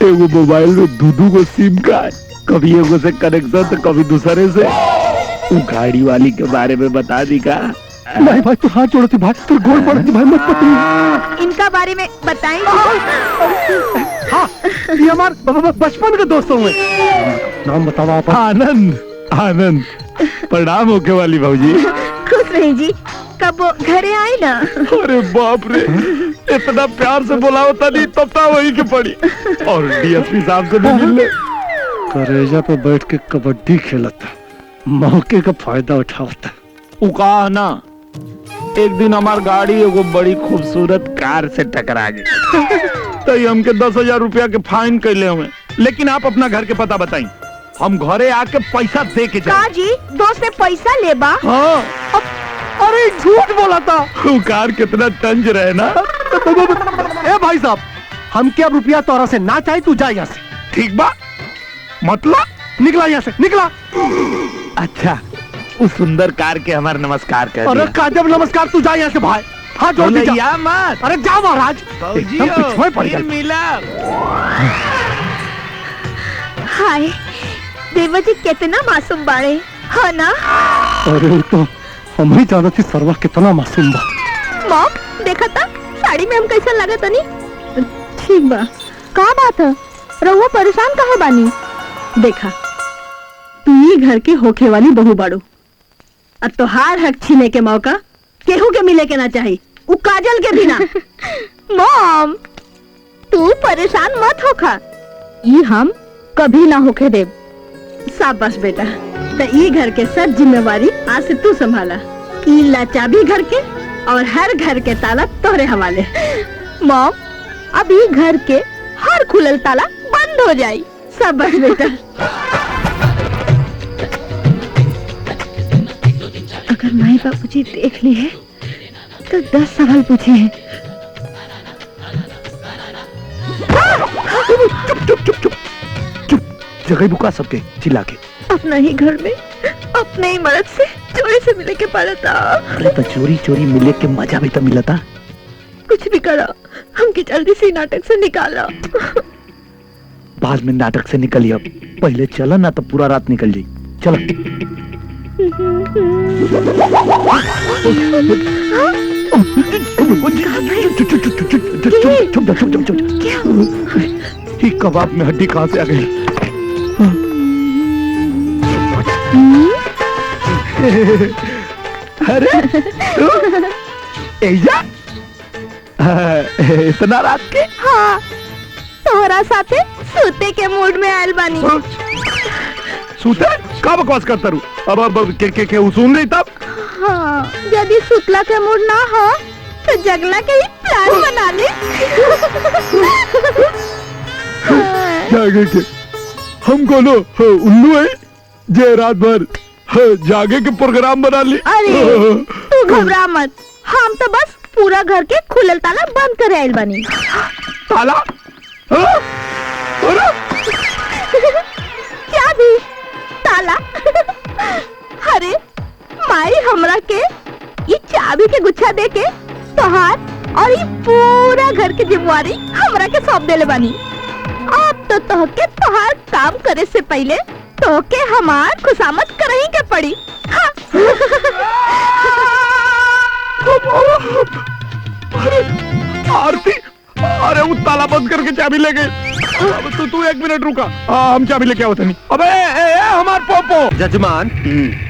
एगो मोबाइल में दू को सिम का है, कभी एगो से कनेक्शन तो कभी दूसरे से। वो गाड़ी वाली के बारे में बता दी का। नहीं भाई तू हाथ जोड़ती भाई, तू गोल पड़ती भाई मत पकड़ी। इनका बारे में बताएं। हाँ ये हमार बचपन के दोस्तों में। नाम बताओ आप। आनंद। आनंद प्रणाम होके वाली भाजी। खुश रही जी, कब वो घरे आए ना। अरे बाप रे, इतना प्यार से बुलावता नहीं तब तो वही के पड़ी। और डीएसपी साहब से भी मिल ले। करेजा पे बैठ के कबड्डी खेलता, मौके का फायदा उठाता। वो कहा ना, एक दिन हमार गाड़ी एगो बड़ी खूबसूरत कार से टकरा गई तो हमके 10,000 रुपया के फाइन कैले हुए। लेकिन आप अपना घर के पता बताई, हम घरे आके पैसा दे के जाए। जी दोस्त से पैसा लेबा। हाँ अरे झूठ बोला था। वो कार कितना तंज रहे ना। ए भाई साहब, हम क्या रुपया तोरा से ना चाहे, तू जा यहाँ से। ठीक बा, मतलब निकला यहाँ से, निकला। अच्छा उस सुंदर कार के हमारे नमस्कार कर अरे काजब नमस्कार, तू जा यहाँ से भाई। हाँ जोड़ दे जा। मत। अरे जा महाराज, एकदम पिछवाड़े पड़ गया। मिला। हाय देवा जी कितना मासूम बाड़े, हाँ ना। अरे तो हम ही जाना थी सरवा कितना मासूम बा। मॉम देखा था साड़ी में हम कैसा लगा तनी। ठीक बा, का बात है रहुआ परेशान काहे बानी। देखा तू ही घर के होखे वाली बहू बाड़ू, अब तोहार हक छीने के मौका केहू के मिले के ना चाहिए, उ काजल के भी ना। मॉम तू परेशान मत होखा, ये हम कभी ना होके देव। शाबाश बेटा, तो ये घर के सब जिम्मेवारी आज से तू संभाला। ई ला चाबी घर के और हर घर के ताला तोहरे हवाले। मॉम अब ये घर के हर खुलल ताला बंद हो जाई। शाबाश बेटा। अगर माई बाबूजी देख ली है तो 10 सवाल पूछे हैं। चुप चुप चुप चुप चुप, जगह बुका सबके चिल्ला के। अपना ही घर में अपने ही मर्द से चोरी से मिले के पड़ा था। अरे तो चोरी चोरी मिले के मजा भी तो मिला था। कुछ भी करा, हमके जल्दी से नाटक से निकाला। बाद में नाटक से निकली, अब पहले चलो ना तो पूरा रात निकल जाए। चलो ये कबाब में हड्डी कहाँ से आ गई। अरे ऐजा इतना रात के। हाँ तोहरा साथे सूते के मूड में आयल बानी। सूते का बकवास करता रू। अब के सुन रही तब। हाँ यदि सुतला के मूड ना हो तो जगला के ही प्लान बना ले। जागे के हम कोनो उल्लू है जे रात भर जागे के प्रोग्राम बना ली। अरे तू घबरा मत, हम तो बस पूरा घर के खुलल ताला बंद करे आयल बानी। ताला? क्या भी ताला? अरे माई हमरा के ये चाबी के गुच्छा दे के तोहार और ये पूरा घर की जिम्मेवारी हमरा के सौंप देले बानी। अब तो तोहके तोहार काम करे से पहले तोहके हमार खुशामद करही के पड़ी। हाँ। आरती अरे वो ताला बंद करके चाबी ले गए। अब तू 1 मिनट रुका, हम चाबी लेके आवत नहीं। अबे हमार पोपो। जजमान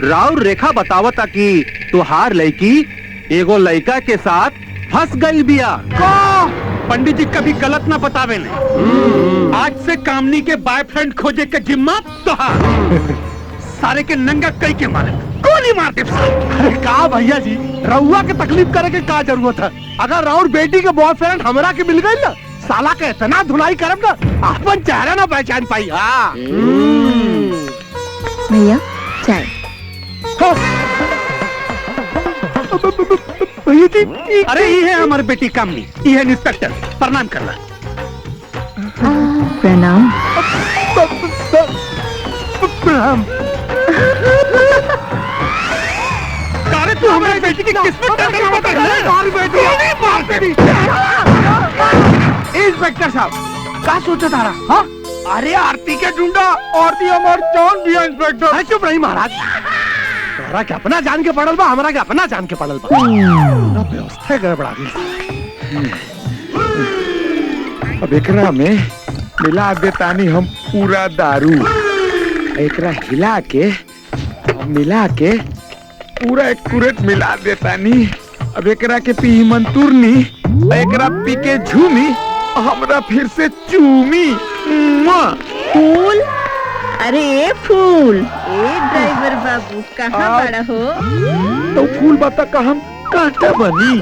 राव रेखा बतावता कि तुहार लड़की एगो लड़का के साथ फंस गई बिया। पंडित जी कभी गलत ना बतावे ने। आज से कामनी के बॉयफ्रेंड खोजे के जिम्मा तुहार। सारे के नंगा कई के मारे गोली मार दे। अरे का भैया जी, रउआ के तकलीफ करे के का जरूरत है? अगर राउर बेटी के बॉयफ्रेंड हमरा के मिल गई ना, साला के इतना धुलाई करब ना अपन चेहरा ना पहचान पाई। हाँ भैया चाय। भैया जी, अरे ये है हमारी बेटी कामनी, ये है इंस्पेक्टर। प्रणाम करना। प्रणाम। प्रणाम। अरे तू हमारी बेटी की किस्मत इंस्पेक्टर साहब क्या सोचा था? हाँ? अरे आरती के ढूंढा, आरती हमार जान दिया इंस्पेक्टर। अरे चुप रही महाराज। तोरा के अपना जान के पड़ल बा, हमारा के अपना जान के पड़ल बा। व्यवस्था गड़बड़ा गई। अब एकरा में मिला देतानी हम पूरा दारू, एकरा हिला के मिला के पूरा एक्यूरेट मिला देतानी। अब एकरा के पी मंतूरनी, एकरा पी के झूमी, हमरा फिर से चूमी। फूल, अरे फूल, ए ड्राइवर बाबू कहाँ बड़ा हो? तो फूल बता का हम कांटा बनी।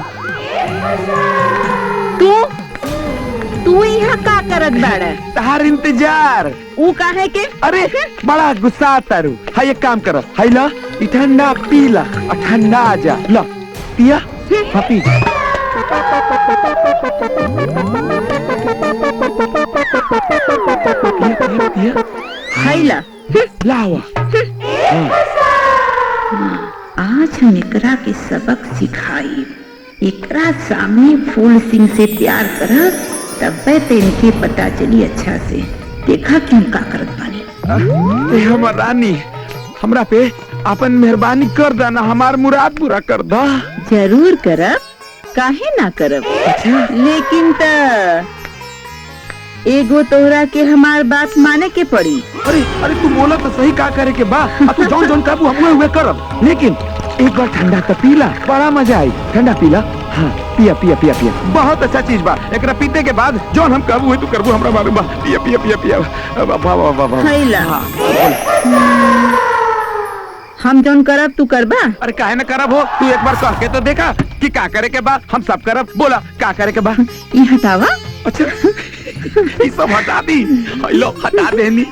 तू यहाँ का करत बाड़ा? तार इंतजार। ऊ काहे के? अरे बड़ा गुस्सा तारू। हाय एक काम करो, हाय ला ई ठंडा पीला और ठंडा आ जा। ला पिया, हाँ पी। खाइला लावा। आज हम एकरा के सबक सिखाई। एकरा सामने फूल सिंह से प्यार करब तब्बे तो इनके पता चली अच्छा से। देखा क्यों का करत बानी। हमर रानी, हमरा पे अपन मेहरबानी कर देना, हमार मुराद पूरा कर दा। जरूर करब, काहे ना करब। लेकिन त एगो तोहरा के हमार बात माने के पड़ी। अरे तू बोला तो सही, का करे के बा? तू जौन जौन काबू हम हुए करब, लेकिन एक बार ठंडा तो पीला, बड़ा मजा आई। ठंडा पीला। हाँ पिया पिया पिया पिया, बहुत अच्छा चीज बा। एकरा पीते के बाद जौन हम काबू है तू करबू, हमरा मालूम बा। पिया पिया पिया पिया। वाह वाह वाह वाह। खैला। हम जौन करब तू करबा? अरे काहे ना करब हो, तू एक बार कह के तो देखा कि का करे के बा। हम सब करब, बोला का करे के बा। ई हटावा। अच्छा ये सब हटा दी। लो हटा देनी।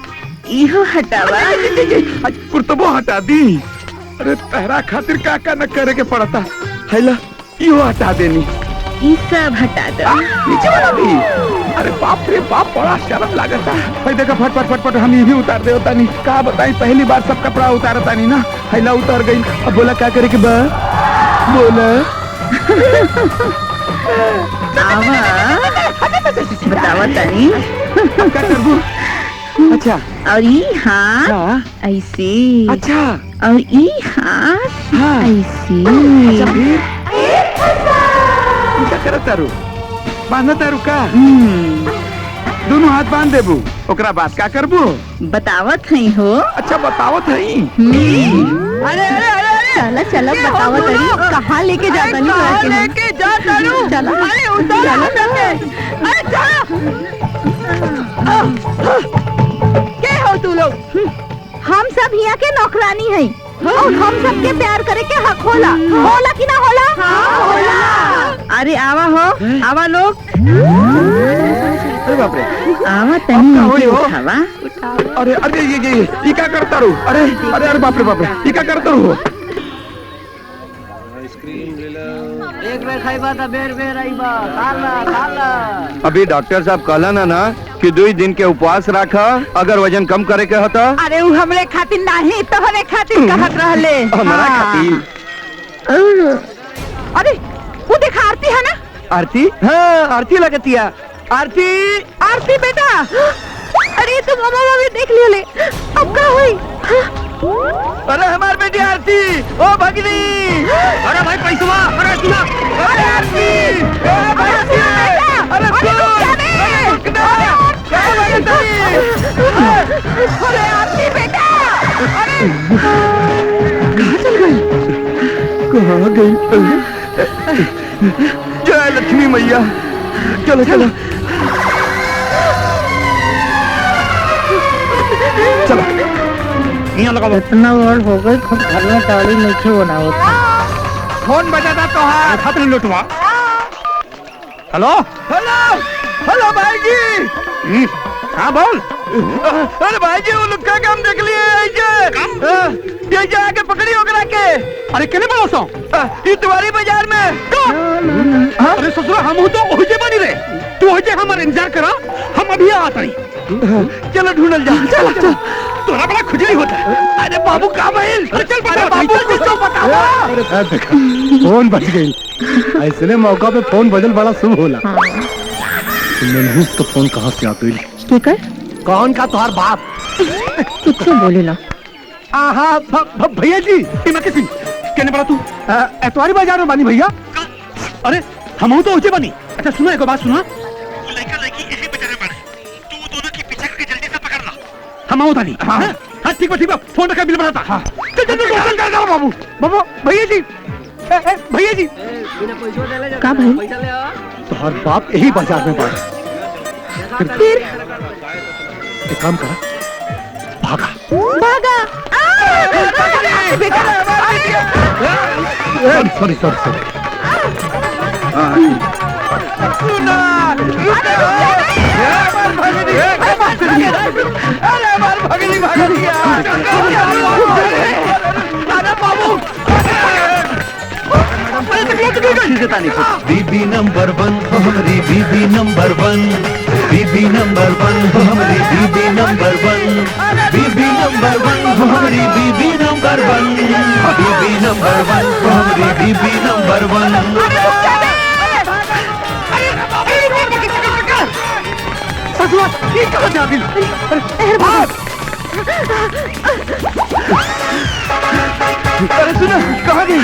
इहो हटावा। आज कुर्तबो हटा दी। अरे तेरा खातिर का न करे के पड़ता। हैला इहो हटा देनी। ई सब हटा दो। नीचे वाला भी। अरे बाप रे बाप, बड़ा शर्म लागता। भाई देखा फट फट फट फट हम ये भी उतार दे होता नहीं। का बताई, पहली बार सब कपड़ा उतारता नहीं ना। हैला उतार गई। अब बोला क्या करे के बा? बोला बतावा तनी। क्या करबू? अच्छा और ई हाथ ऐसे। अच्छा और ई हाथ ऐसे। अच्छा फिर क्या करत तारू? बांधा तारू का? दोनों हाथ बांध देबू, ओकरा बाद का करबू? बतावत है हो। अच्छा बतावत है। अरे अरे अरे चला चला बतावत है। कहाँ लेके जाता नहीं? लेके जा तारू। चला। अरे उतार। अरे चला। क्या हो तू लोग? हम सब यहाँ के नौकरानी हैं और हम सब के प्यार करे के हक होला। होला कि ना होला? हाँ होला। अरे आवा हो, आवा लोग। अरे बाप रे, आवा तनी नीचे उठावा। अरे अरे ये क्या करता रू? अरे अरे अरे बाप रे, ये क्या करता रू? एक बेर खाइबा त बेर बेर आइबा। खाला। अभी डॉक्टर साहब कहला ना कि 2 दिन के उपवास रखा, अगर वजन कम करे के होता। अरे वो हमरे खातिर नहीं, तोहरे खातिर कहत रहले। हमारा खातिर। अरे वो देखा आरती है ना? आरती? हाँ आरती लगतिया। आरती बेटा। अरे तुम मामा भी देख लियो ले। अब का हुई? अरे हमार बेटी आरती, ओ भगनी। अरे भाई पैसा। अरे सुना। अरे आरती, अरे अरे कहाँ गई? जय लक्ष्मी मैया। चलो चलो चलो। यहाँ लगाओ। इतना वर्ड हो गई खुद घर में ताली नहीं बनाओ। फोन बजाता तो है। हाथ में लुटवा। हेलो हेलो हेलो भाई जी। हाँ बोल। अरे भाई जी वो लोग का काम देख लिए ये आके पकड़ी होकर के। अरे कितने बोलो सो ये तुम्हारी बाजार में। अरे ससुरा हम हो तो ओजे बनी रे तू ओजे हमारे इंतजार करा हम अभी आता नहीं। चलो ढूंढल जा। चल चल तोरा बड़ा खुजली होता है। अरे बाबू कहाँ भाई? अरे चल बता बाबू कुछ तो बताओ। देखा फोन बज गई। ऐसे मौका पे फोन बजल बड़ा शुभ होला। मनहूस तो फोन कहाँ से आ गई? ठीक है कौन का तुहार बाप? कुछ बोले ना। हाँ भैया जी किसी कहने पड़ा तू एतवारी बाजार में बानी भैया। अरे हम तो ओजे बनी। अच्छा सुना एक बात सुना लड़का लड़की यही बेचारे पड़े। तू दोनों की पीछे करके जल्दी से पकड़ना। हम होता नहीं। हाँ ठीक है फोन रखा बिल बनाता। हाँ चल चल चल चल जाओ बाबू बाबू भैया जी भैया जी का भाई? तुहार बाप यही बाजार में बानी। फिर एक काम करा भागा। Sorry sorry sorry. बीबी नंबर 1 हमारी बीबी नंबर 1 बीबी नंबर 1 हमारी बीबी नंबर 1 बीबी नंबर 1 हमारी बीबी नंबर 1 बीबी नंबर 1 हमारी बीबी नंबर 1। ससुरा ये कहाँ जा दिल? अरे सुनो कहाँ गई?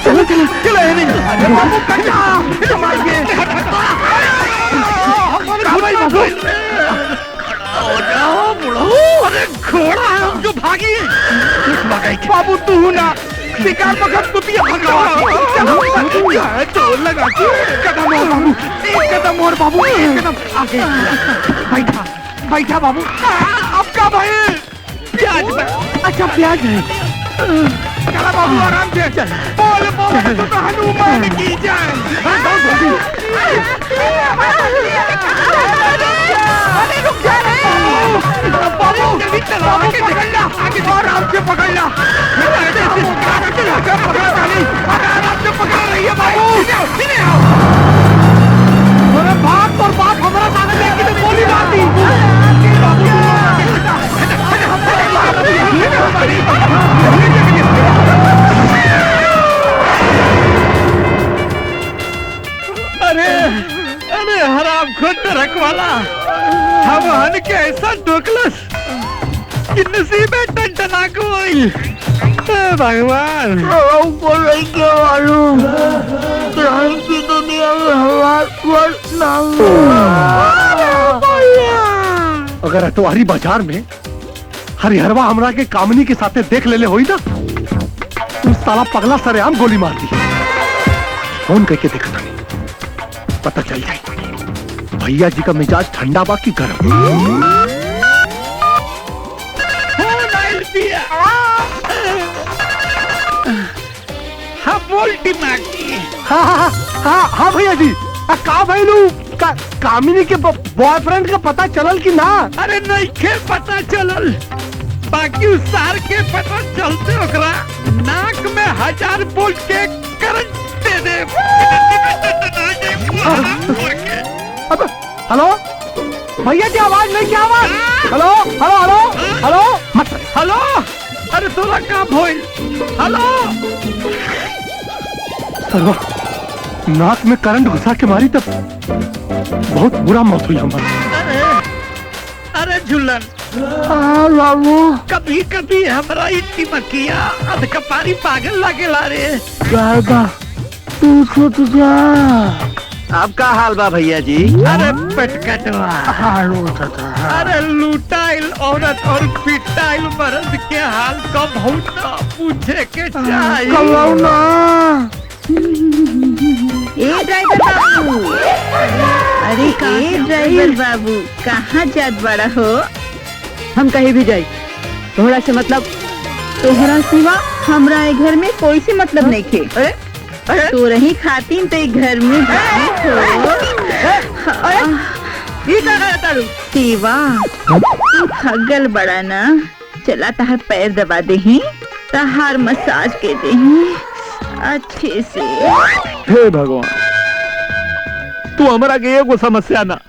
चलो चलो चलो है नहीं। अरे बाबू कहाँ? मार के। अरे घोड़ा है हम जो भागी। बाबू तू ना शिकार पकड़ कुतिया भगवा। चोर लगा के कदम और बाबू एक कदम और बाबू एक कदम आगे बैठा बैठा बाबू। अब का भाई? प्याज अच्छा प्याज है। चला बाबू आराम से चल। बोल बोल तो हनुमान की जाए। अरे रुक जा रे बाबू जल्दी चला आगे पकड़ना आगे आराम से पकड़ना। आराम से पकड़ रही है बाबू। अरे भाग और बाप हमारा सामने लेके तो गोली मार दी। अरे अरे हराम खुद रखवाला हम हन के ऐसा डोकलस कि नसीबे टंटना कोई। भगवान को नहीं क्या मालूम की दुनिया में हमारा अगर अतवारी बाजार में हरिहरवा हमरा के कामनी के साथे देख ले होई ना उस साला पगला सरेआम गोली मार दी। फोन करके देखा नहीं पता चल जाए भैया जी का मिजाज ठंडा बा की गर्म। हाँ बोल दिमाग की। हाँ भैया जी का भैलू कामिनी के बॉयफ्रेंड का पता चलल कि ना? अरे नहीं के पता चलल बाकी उस सार के पता चलते ओकरा नाक में 1000 बोल्ट के करंट दे दे। अब हेलो भैया जी आवाज नहीं क्या आवाज? हेलो हेलो हेलो हेलो मत हेलो अरे तोरा का भइल? हेलो सरवा नाक में करंट घुसा के मारी तब बहुत बुरा मौत हुई हमारी। अरे झुलन बाबू कभी कभी हमरा इतनी मकिया अध कपारी पागल लगे ला रे। जाएगा तू छूट जा। अब का हाल बा भैया जी? अरे पटकटवा अरे लूटाइल औरत और पिटाइल मर्द के हाल कब होता पूछे के चाहिए। ए ड्राइवर बाबू, अरे ए ड्राइवर बाबू कहाँ जात बड़ा हो? हम कहीं भी जाए तोहरा से मतलब? तोहरा सिवा हमरा ए घर में कोई से मतलब नहीं खे। अरे तो रही खातिन तो घर में बैठ हो। ये का तारू? सिवा तू थगल बड़ा ना, चला तहार पैर दबा देही, तहार मसाज के देही अच्छे से। हे भगवान, तू हमरा के एगो समस्या ना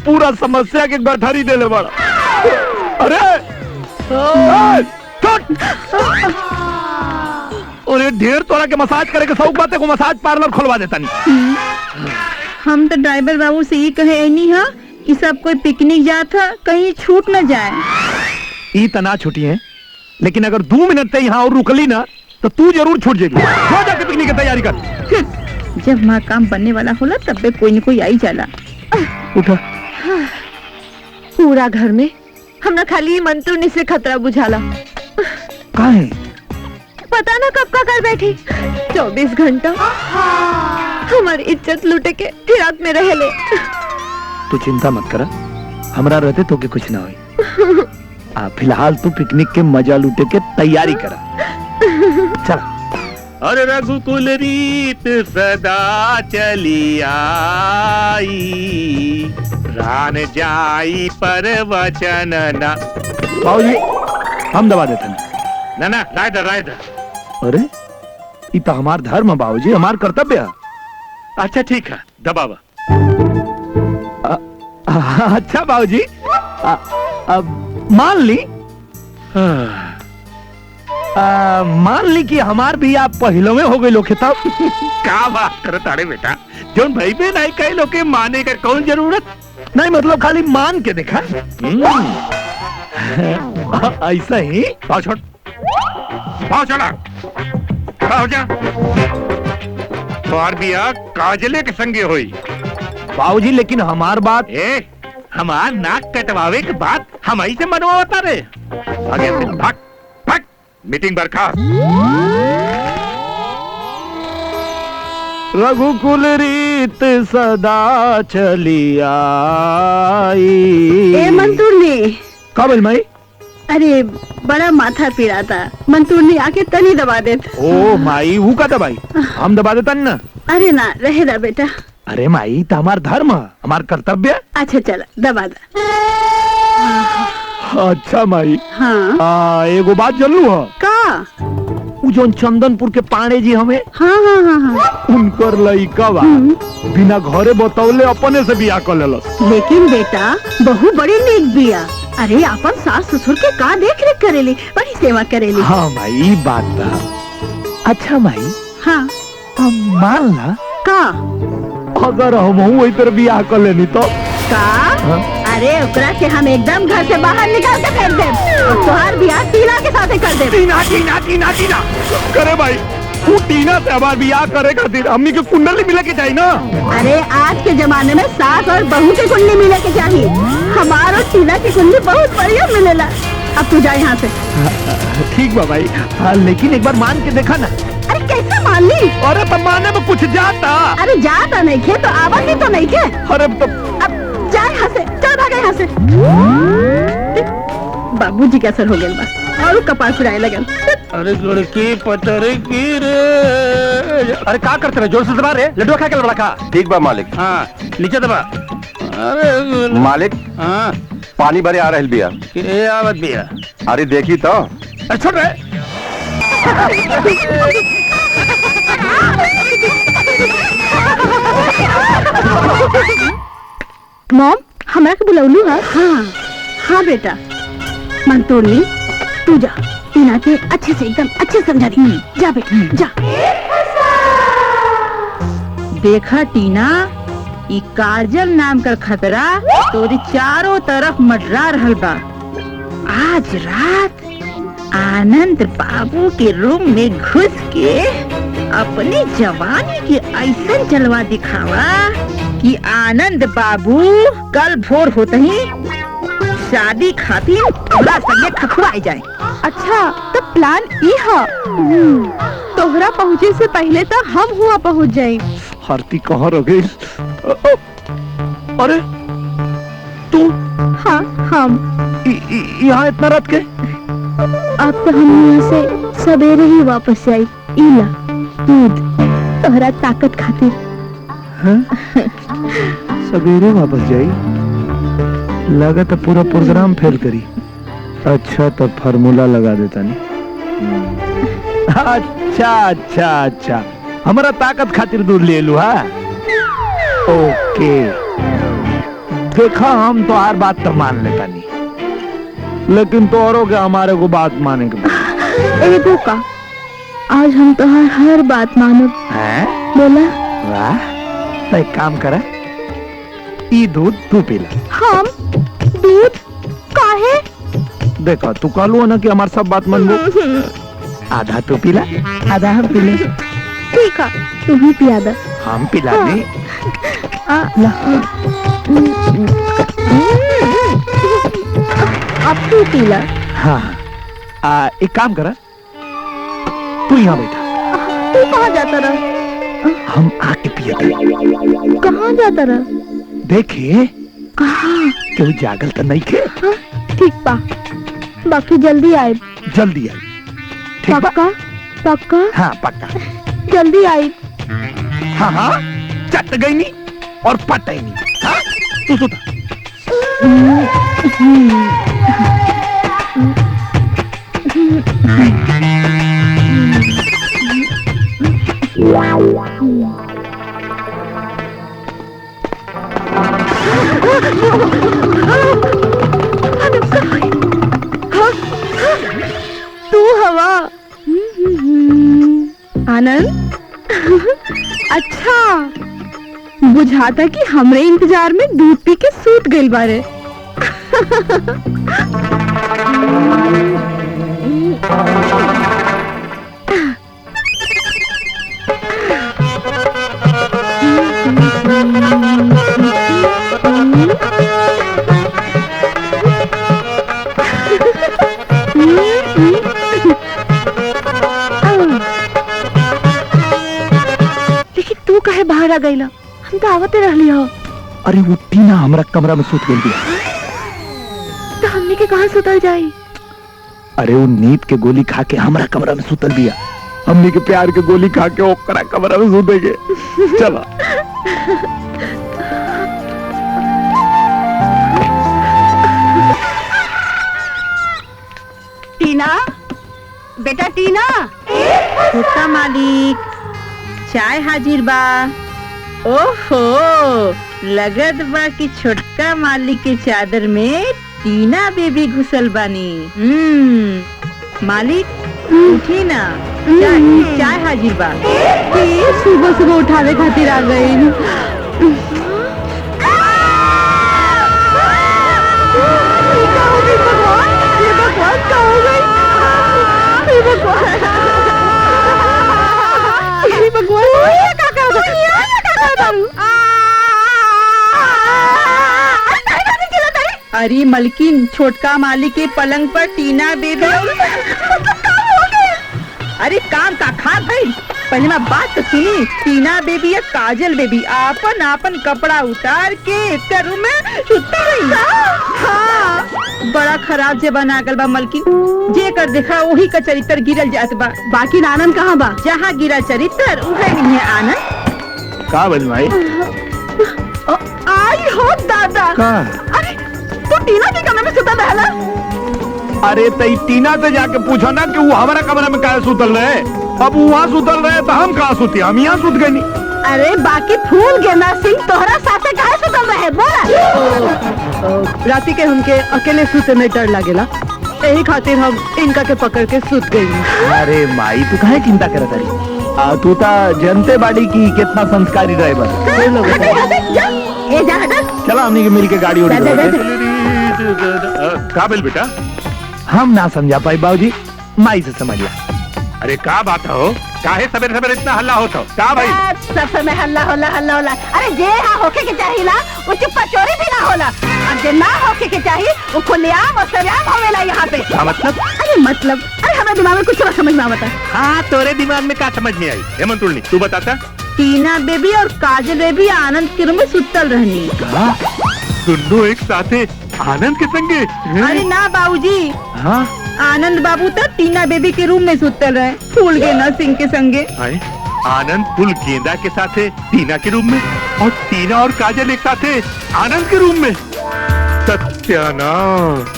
पूरा समस्या के गठरी देले बड़ा। अरे और ढेर तोरा के मसाज करे के शौक बाते को मसाज पार्लर खोलवा देता नहीं। हम तो ड्राइवर बाबू से ये कहे नहीं है कि सब कोई पिकनिक जाता कहीं छूट न जाए। ई तना छुट्टी है, लेकिन अगर 2 मिनट तक यहाँ और रुकली ना तो तू जरूर छूट जाएगी। हो जाके पिकनिक की तैयारी कर। जब वहाँ काम बनने वाला होला तब पे कोई न कोई आई जाला। उठा। पूरा घर में हमरा खाली मंतुरनी से खतरा बुझाला। कहाँ है? पता ना कब का कर बैठी 24 घंटा हमारी इज्जत लूटे के फिराक में रहले। तू चिंता मत करा, हमरा रहते तो के कुछ ना होई। फिलहाल तू पिकनिक के मजा लूटे के तैयारी करा। चला। अरे रघुकुल रीत सदा चली आई, रान जाई पर वचन न। बाबूजी हम दबा देते हैं। ना ना राइडर राइडर। अरे ये तो हमार धर्म है बाबूजी, हमार कर्तव्य है। अच्छा ठीक है दबावा। अच्छा बाबूजी, अब मान ली मान ली कि हमार भी आप पहले में हो गए लोग तब। क्या बात करत अरे बेटा, जोन भाई बहन आई कई लोग के माने का कौन जरूरत नहीं, मतलब खाली मान के देखा। ऐसा ही। पाँव छोड़, पाँव छोड़ा, खड़ा हो जा। तुम्हार बिया काजले के संगे हुई। बाबूजी लेकिन हमार बात हमार नाक कटवावे के बाद हम ऐसे मनवाता रे। आगे से भाग भाग, मीटिंग बर्खास्त। रघुकुल रीत सदा चली आई। ए मंतुरनी। काबिल माई? अरे बड़ा माथा पीड़ा था, मंतुरनी आके तनी दबा देत। ओ माई वो का दबाई, हम दबा देता ना। अरे ना रहे दा बेटा। अरे माई तो हमार धर्म है, हमार कर्तव्य। अच्छा चला दबा दा। अच्छा माई। हाँ एगो बात जानलू है का? जोन चंदनपुर के पांडे जी हमें, हाँ हाँ हाँ हाँ उनकर लइका बा बिना घरे बतौले अपने से बियाह कर लेलस। लेकिन बेटा बहु बड़ी नीक बिया। अरे अपन सास ससुर के का देख रेख करेली, बड़ी सेवा करेली। हाँ माई ई बात बा। अच्छा माई हाँ हम मान ला का अगर हम वही पर बियाह कर लेनी तो का? हाँ? अरे ओकरा के हम एकदम घर से बाहर निकाल के फेंक दे और तुम्हार बियाह टीना के साथ कर दे। टीना टीना टीना टीना करे भाई, तू टीना से हमार बियाह करे खातिर हमनी के कुंडली मिले के चाहिए ना। अरे आज के जमाने में सास और बहू की कुंडली मिले के चाहिए। हमार और टीना की कुंडली बहुत बढ़िया मिलेला। अब तू जा यहाँ से। ठीक बा भाई। लेकिन एक बार मान के देखा ना। अरे कैसे मान ली? अरे तो माने में कुछ जाता। अरे जाता नहीं खे तो आवाज ही तो नहीं खे। अरे तो अब जा यहाँ से, चल भागा यहाँ से। बाबूजी का असर हो गया बस और कपाल फुराए लगन। अरे लड़की पतरे की रे। अरे क्या करते रहे, जोर से दबा रे, लड्डू खा के लड़ा खा। ठीक बा मालिक। हाँ नीचे दबा। अरे मालिक हाँ पानी भरे आ रहल बिया। के आवत बिया। अरे देखी तो। अरे छोड़ रहे। मॉम हमरा के बुलौलू है? हाँ हाँ बेटा। मंतुरनी तू जा, टीना के अच्छे से एकदम अच्छे समझा दी। जा बेटा जा। देखा टीना, ई काजल नाम का खतरा तोरी चारों तरफ मंडरा रहल बा। आज रात आनंद बाबू के रूम में घुस के अपनी जवानी के ऐसा जलवा दिखावा कि आनंद बाबू कल भोर होते ही शादी खातिर हमरा संगे खखुआई जाए। अच्छा तो प्लान ई है तोहरा पहुँचे से पहले तो हम हुआ पहुँच जाए। आरती कहाँ रह गई? अरे तू हाँ हम यहाँ इतना रात के? अब तो हम यहाँ से सवेरे ही वापस आई। इला दूध तोहरा ताकत खातिर। सवेरे वापस जाई? लगा तो पूरा प्रोग्राम फेल करी। अच्छा तो फार्मूला लगा देता नहीं। अच्छा अच्छा अच्छा हमारा ताकत खातिर दूध ले लू। हा ओके देखा हम तो हर बात तो मान लेता नहीं, लेकिन तो औरों के हमारे को बात माने के एगो का आज हम तो हर बात मानो। बोला वाह तो एक काम करा, ई दूध तू पीला। हम दूध काहे? देखो तू कहलू ना कि हमार सब बात मानबो। आधा तू पीला आधा हम पीले। ठीक है तू ही पिया दे। हम पिला दी। अब तू पीला। हाँ एक काम करा, तू यहाँ बैठा। तू कहाँ जाता रहा? हम आके पिए। कहाँ जाता रहा? देखे कहाँ? क्यों जागल तो नहीं के? ठीक बा बाकी जल्दी आए। जल्दी आई। ठीक बा? पक्का पक्का? हाँ पक्का। जल्दी आई। हाँ हाँ चट गई नहीं और पट ही नहीं। हाँ तू सुता। तू हवा आनंद। अच्छा बुझाता कि हमरे इंतजार में दूध पी के सूत गइल बारे। लेकिन तू कहे बाहर आ गईला? हम तो आवते रहली हो। अरे वो टीना हमरा कमरा में सूत गई। तो हमने के कहाँ सुतल जाई? अरे वो नींद के गोली खा के हमरा कमरा में सुतल दिया। हमने के प्यार के गोली खा के ओकरा कमरा में सुतेगे। चला टीना बेटा टीना। छोटा मालिक चाय हाजिर बा। ओहो लगत बा कि छोटका मालिक के चादर में टीना बेबी घुसल बानी। मालिक उठी ना, चाय हाजिर बा। सुबह सुबह उठावे खातिर आ गई। अरे मलकिन छोटका मालिक के पलंग पर टीना बेबी। अरे काम का खा भाई, पहले मैं बात तो सुनी। टीना बेबी या काजल बेबी आपन आपन कपड़ा उतार के एक रूम में सुता रही। हाँ बड़ा खराब जे बना गल बा मलकिन। जे कर देखा वही का चरित्र गिरल जात बा। बाकी आनंद कहाँ बा? जहाँ गिरा चरित्र उहे नहीं है आनंद। का बनवाई? आई हो दादा। का? अरे तू टीना के कमरे में सुता रहला? अरे तई टीना से जाके पूछा ना कि वो हमारा कमरा में काहे सुतल रहे। अब वो वहाँ सुतल रहे तो हम कहाँ सुती? हम यहाँ सुत गए नहीं। अरे बाकी फूल गेंदा सिंह तोहरा साथे काहे सुतल रहे? बोला। राती के हमके अकेले सूते में डर लागेला, यही खातिर हम इनका के पकड़ के सूत गई। अरे माई तू काहे चिंता करत रही? तू ता जनते बाड़ी की कितना संस्कारी ड्राइवर। चला हमने के मिल के गाड़ी उड़ी। का बेल बेटा? हम ना समझा पाई बाबूजी, माई से समझ ला। अरे का बात हो? काहे सवेरे सवेरे इतना हल्ला होता का भाई? सब समय हल्ला होला हल्ला होला। अरे जे हाँ होके के चाहिला वो चुप्पा चोरी भी ना होला, और जे ना होके के चाहिए वो खुलेआम और सरेआम होवेला यहाँ पे। क्या मतलब? अरे मतलब, अरे हमारे दिमाग में कुछ समझ में आवता। हाँ, तोरे दिमाग में क्या समझ नहीं आई? हेमंत तुलनी तू बताता। टीना बेबी और काजल बेबी आनंद के रूम में सुतल रहनी। दोनों एक साथ आनंद के संगे? अरे ना बाबूजी, हाँ आनंद बाबू तो टीना बेबी के रूम में सुतल रहे, फूल गेंदा सिंह के संगे। आनंद फूल गेंदा के साथ टीना के रूम में, और टीना और काजल एक साथ आनंद के रूम में। सत्यानाश!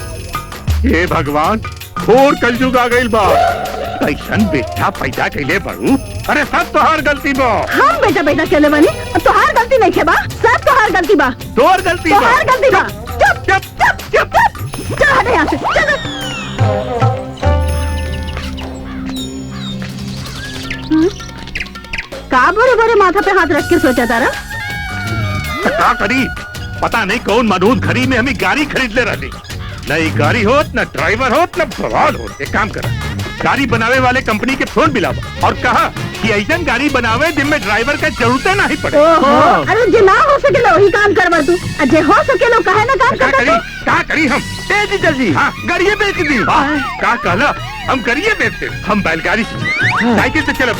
हे भगवान, घोर कलयुग आ गई बा। कैसन बेटा पैदा कैले बड़ू? अरे सब तोहार गलती बा। हम बेटा बेटा चले बनी, तोहार गलती नहीं है बा, सब तोहार गलती बा। तोहार गलती बा। तोहार गलती बा। चुप चुप चुप चुप चुप, चल हट यहाँ से, चल। का बड़े बड़े माथा पे हाथ रख के सोचा तारा? क्या करी? पता नहीं कौन मनोज घड़ी में हमें गाड़ी खरीद ले रही। नई गाड़ी होत, न ड्राइवर होत, न बवाल होत। एक काम कर, गाड़ी बनावे वाले कंपनी के फोन मिलावा और कहा कि ऐसा गाड़ी बनावे जिनमें ड्राइवर का जरूरत नहीं पड़े। अरे जे ना हो सके वही काम करवा तू, जे हो सके लो कहे ना काम कर। क्या करी हम? जी हाँ, गाड़ियाँ बेच दी। क्या कहला? हम गाड़ियाँ बेचते, हम बैलगाड़ी से साइकिल से चलब,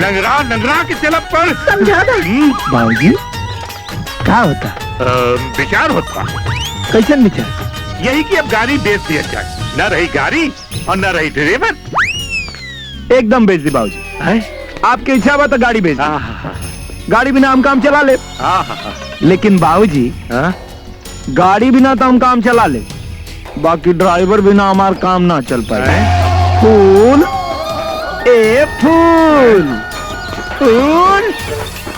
लंगरा लंगरा के चलब पर। समझा भाई। बाबूजी क्या होता? विचार होता। कैसन विचार? यही कि अब गाड़ी बेच दिया जाए, न रही गाड़ी और न रही ड्राइवर। एकदम बेच दी बाबूजी। आपकी इच्छा बा तो गाड़ी बेच दी। गाड़ी बिना हम काम चला ले। लेकिन बाबूजी गाड़ी बिना तो हम काम चला ले, बाकी ड्राइवर बिना हमार काम ना चल पाए। फूल ए फूल, फूल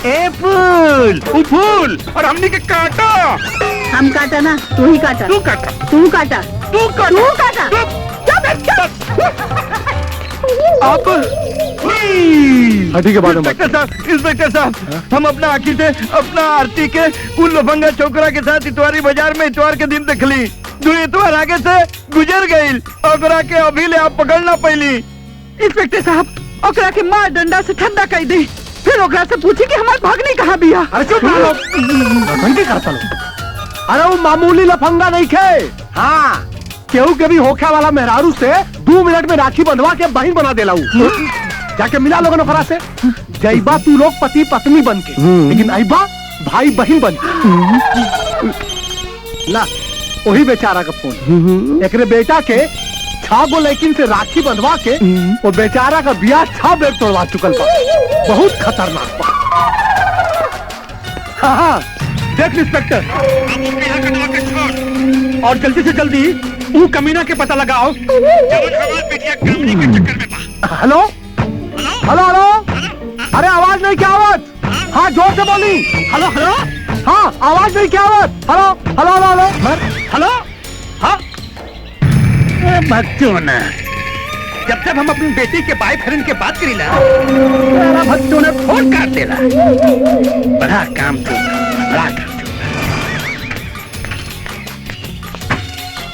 ए फूल, फूल और हमने के काटा। हम काटा ना, तू ही काटा। तू काटा, तू काटा, तू काटा, तू काटा। आप ठीक है बाद में। इंस्पेक्टर साहब, हम अपना आखिर से अपना आरती के उन लफंगा छोकरा के साथ इतवारी बाजार में इतवार के दिन देखली। दो इतवार आगे से गुजर गई, ओकरा के अभी ले आप पकड़ना पहली। इंस्पेक्टर साहब, ओकरा के मार डंडा से ठंडा कर दी, फिर ओकरा से पूछी कि हमार भागनी कहाँ बिया। अरे चुप रहो, करता लो। अरे वो मामूली लफंगा नहीं खे। हाँ, केहू के भी होखे वाला मेहरारू से 2 मिनट में राखी बंधवा के बहन बना देला। जाके मिला लोगन ओकरा से। जैबा तू लोग पति पत्नी बन के, लेकिन अइबा भाई बहन बन के। ला वही बेचारा का फोन, एकरे बेटा के 6 गो लड़किन से राखी बंधवा के वो बेचारा का बियाह 6 बेर तोड़वा चुकल बा। बहुत खतरनाक बा। हाँ, देख इंस्पेक्टर, और जल्दी से जल्दी वो कमीना के पता लगाओ। हेलो हेलो हेलो, अरे आवाज नहीं, क्या आवाज? हाँ जोर से बोली। हेलो हेलो, हाँ आवाज नहीं, क्या आवाज? Hello hello hello hello hello, हाँ बच्चों ने जब तक हम अपनी बेटी के बॉयफ्रेंड के बात करी ला, बच्चों ने फोन काट देला। बड़ा काम बड़ा काम।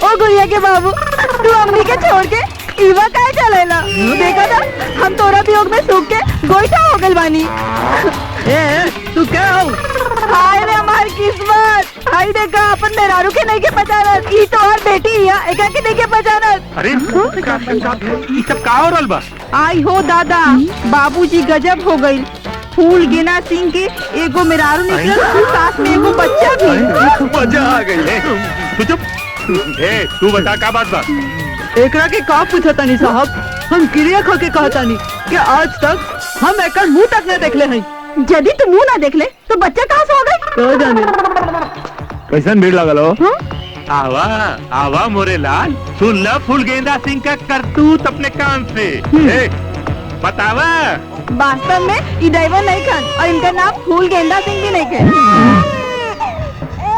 ओ गुड़िया के बाबू, तू अम्मी के छोड़ के इवा काहे चलेला? देखा था हम तोरा वियोग में सूख के गोईठा हो गइल बानी। तू क्या हो? हाय रे हमार किस्मत। हाय देखा अपन मेहरारू के नहीं के पहचानत, ई तो और बेटी हिया, एका के नहीं के पहचानत। अरे ये सब का हो रहल बा? आई हो दादा, बाबूजी गजब हो गई। फूल गेना सिंह के एगो मेहरारू निकल, साथ में एगो बच्चा भी। मजा आ गई। तू चुप। तू बता का बात बा? एकरा के का पूछता नहीं साहब, हम क्रिया खो के कहता नहीं कि आज तक हम एक मुंह तक न देखले हैं। यदि तू मुंह ना देख ले तो बच्चा कहाँ से हो गए? तो जाने कैसन भीड़ लगल हो? आवा आवा मोरे लाल, सुन ला फूल गेंदा सिंह का करतूत अपने कान से। बतावा। वास्तव में ये ड्राइवर नहीं खान और इनका नाम फूल गेंदा सिंह भी नहीं है।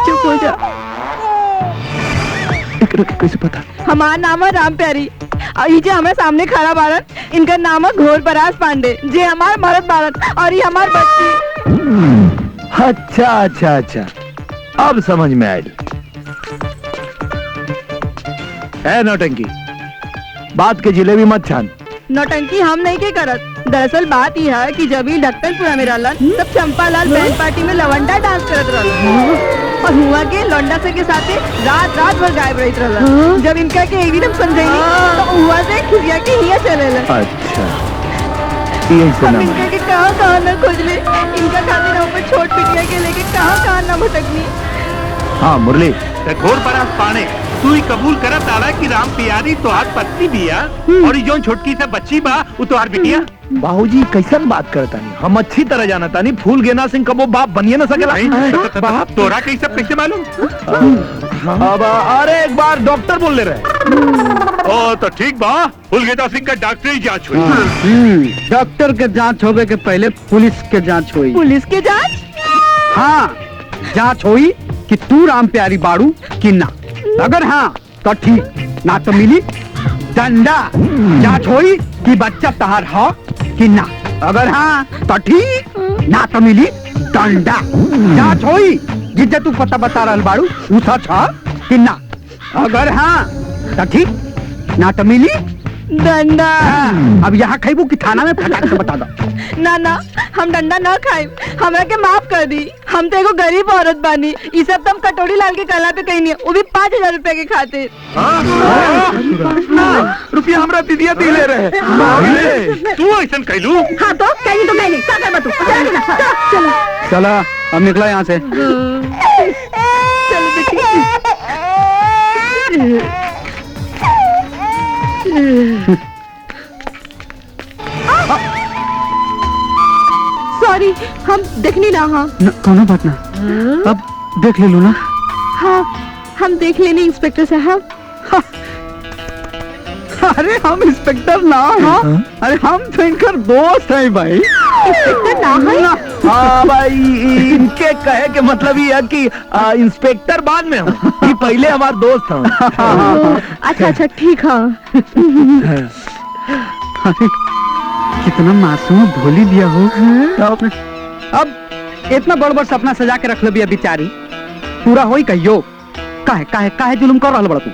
चुप हो जा। कैसे पता? हमारा नाम है राम प्यारी और ये जो हमारे सामने खड़ा बारन, इनका नाम है घोर परास पांडे, जे हमार मर्द बारन और ये हमार बच्ची। अच्छा अच्छा अच्छा, अब समझ में आयल। नौटंकी, बात के जिलेबी मत छान, नौटंकी हम नहीं के करत। दरअसल बात यह है कि जब ही ढक्कनपुरा में रहलन तब चंपालाल बैंड पार्टी में लवंडा डांस करत रहलन और हुआ के लौंडा से के साथे रात रात भर गायब रहत रहलन। जब इनका के एविडम समझाई तो हुआ से खिसिया के हिया चले लन। अच्छा ये हम इनका के कहाँ न खोजले, इनका खातिर हम पे छोट पिटिया के लेके कहाँ न भटकनी। हाँ मुरली ते घोर बरस पाने तू ही कबूल करत आला कि राम पियारी तोहार पत्नी बिया और जोन छोटकी से बच्ची बा वो तोहार बिटिया। बाबूजी कैसन बात करता नहीं, हम अच्छी तरह जानता नहीं फूल गेना सिंह कबो बाप बनिए न सकेला। बाप तोरा के सब कैसे मालूम? अब अरे एक बार डॉक्टर बोल ले रहे। ओ तो ठीक बा, फूलगेता सिंह का डॉक्टरी जांच हुई। डॉक्टर के जांच होवे के पहले पुलिस के जांच हुई। पुलिस के जांच? हाँ जांच हुई कि तू राम प्यारी बाड़ू कि ना। अगर हाँ तो ठीक, ना तो मिली डंडा। जांच हुई कि बच्चा तहार हो कि ना। अगर हाँ तो ठीक, ना तो मिली डंडा। जांच हुई जिज्जत तू पता बता रहल बाड़ू उ सच है कि ना। अगर हाँ तो ठीक, ना तो मिली डंडा। अब यहाँ खाइबू कि थाना में फटाक से बता दो। ना ना हम डंडा ना खाए, हमरा के माफ कर दी। हम तो एगो गरीब औरत बानी, ये सब तो हम कटोरी लाल के कला पे कहीं नहीं, वो भी 5000 रुपए के खातिर। रुपया हमरा दीदिया दी ले रहे। तू ऐसा कहलू? हाँ तो कहीं तो नहीं क्या कर तू चलो चला अब निकला यहाँ से। चलो बेटी। सॉरी हम देखनी ना। हाँ कोनो बात ना, अब देख ले लू ना। हाँ हम देख लेने इंस्पेक्टर साहब। अरे हम इंस्पेक्टर ना हाँ? अरे हम तो इनकर दोस्त हैं भाई। इंस्पेक्टर ना है? हाँ भाई इनके कहे के मतलब ये है कि इंस्पेक्टर बाद में हूँ, ये पहले हमारे दोस्त हैं। अच्छा अच्छा ठीक है। अरे कितना मासूम भोली दिया हो। अब इतना बड़ बड़ सपना सजा के रख लो बिया बेचारी, पूरा होई कहियो। काहे काहे काहे जुलुम कर रहल बड़ा तू?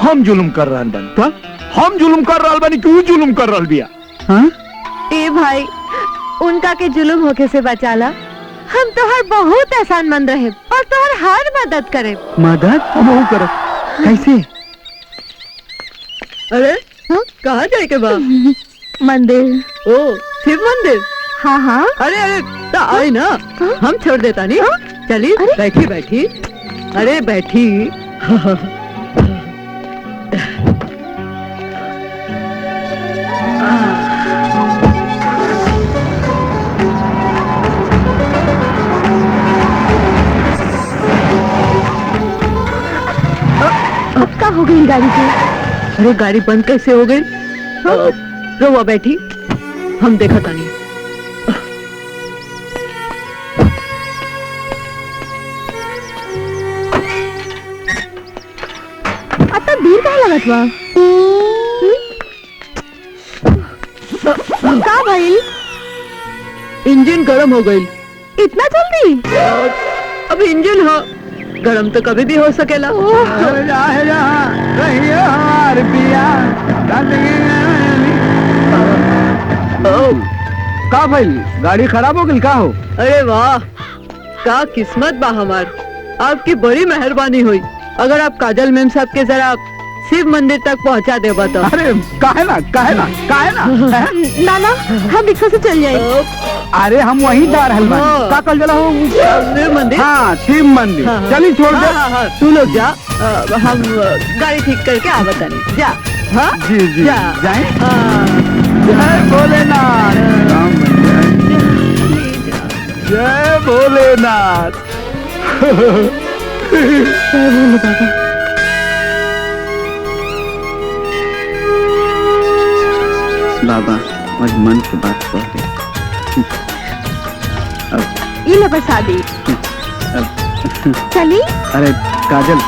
हम जुलुम कर रहल बानी तो हम जुलुम कर रहल बानी, क्यों जुलुम कर रहल बिया? हाँ ए भाई उनका के जुलुम होके से बचाला। हम तो हर बहुत एहसान मंद रहे और तो हर मदद करे। मदद हम वो करो कैसे? अरे कहाँ जाए के बा? मंदिर। ओ शिव मंदिर? हाँ हाँ अरे अरे तो आई ना, हम छोड़ देता नहीं। चलिए बैठी बैठी। अरे बैठी। क्या हो गई गाड़ी की? अरे गाड़ी बंद कैसे हो गई? रोवा बैठी, हम देखा था नहीं। आता भीड़ कहाँ लगत बा? का भाई? इंजन गर्म हो गई। इतना जल्दी? अब इंजन हो गरम तो कभी भी हो सकेला। का भाई गाड़ी खराब हो गई का हो? अरे वाह का किस्मत बा हमार, आपकी बड़ी मेहरबानी हुई। अगर आप काजल मैम साहब के जरा शिव मंदिर तक पहुंचा दे बता। अरे काहे ना ना ना हम रिक्शा से चल जाए। अरे हम वहीं जा रहल बानी। का कल जला हो? शिव मंदिर? हाँ शिव मंदिर। हाँ। चली छोड़ दे। हाँ, तू लोग जा, हम गाड़ी ठीक करके आ बतानी। जा। हाँ जी जी जा। जाए। जय भोलेनाथ। जय भोलेनाथ। बाबा आज मन की बात कहते। ये लो प्रसादी। चली। अरे काजल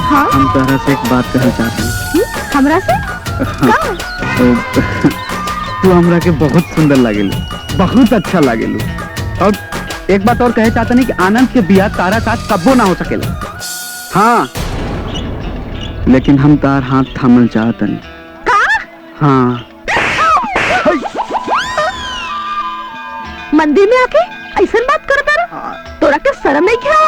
हाँ हम तोहरा से एक बात कहना चाहते हैं। हमरा से? तू हमरा के बहुत सुंदर लागेलू, बहुत अच्छा लागेलू। और एक बात और कहे चाहता नहीं कि आनंद के बिया तारा साथ कब्बो ना हो सकेला। हाँ लेकिन हम तार हाथ थामल चाहता नहीं। हाँ मंदिर में आके ऐसा बात करता रहा तोरा के शर्म नहीं क्या?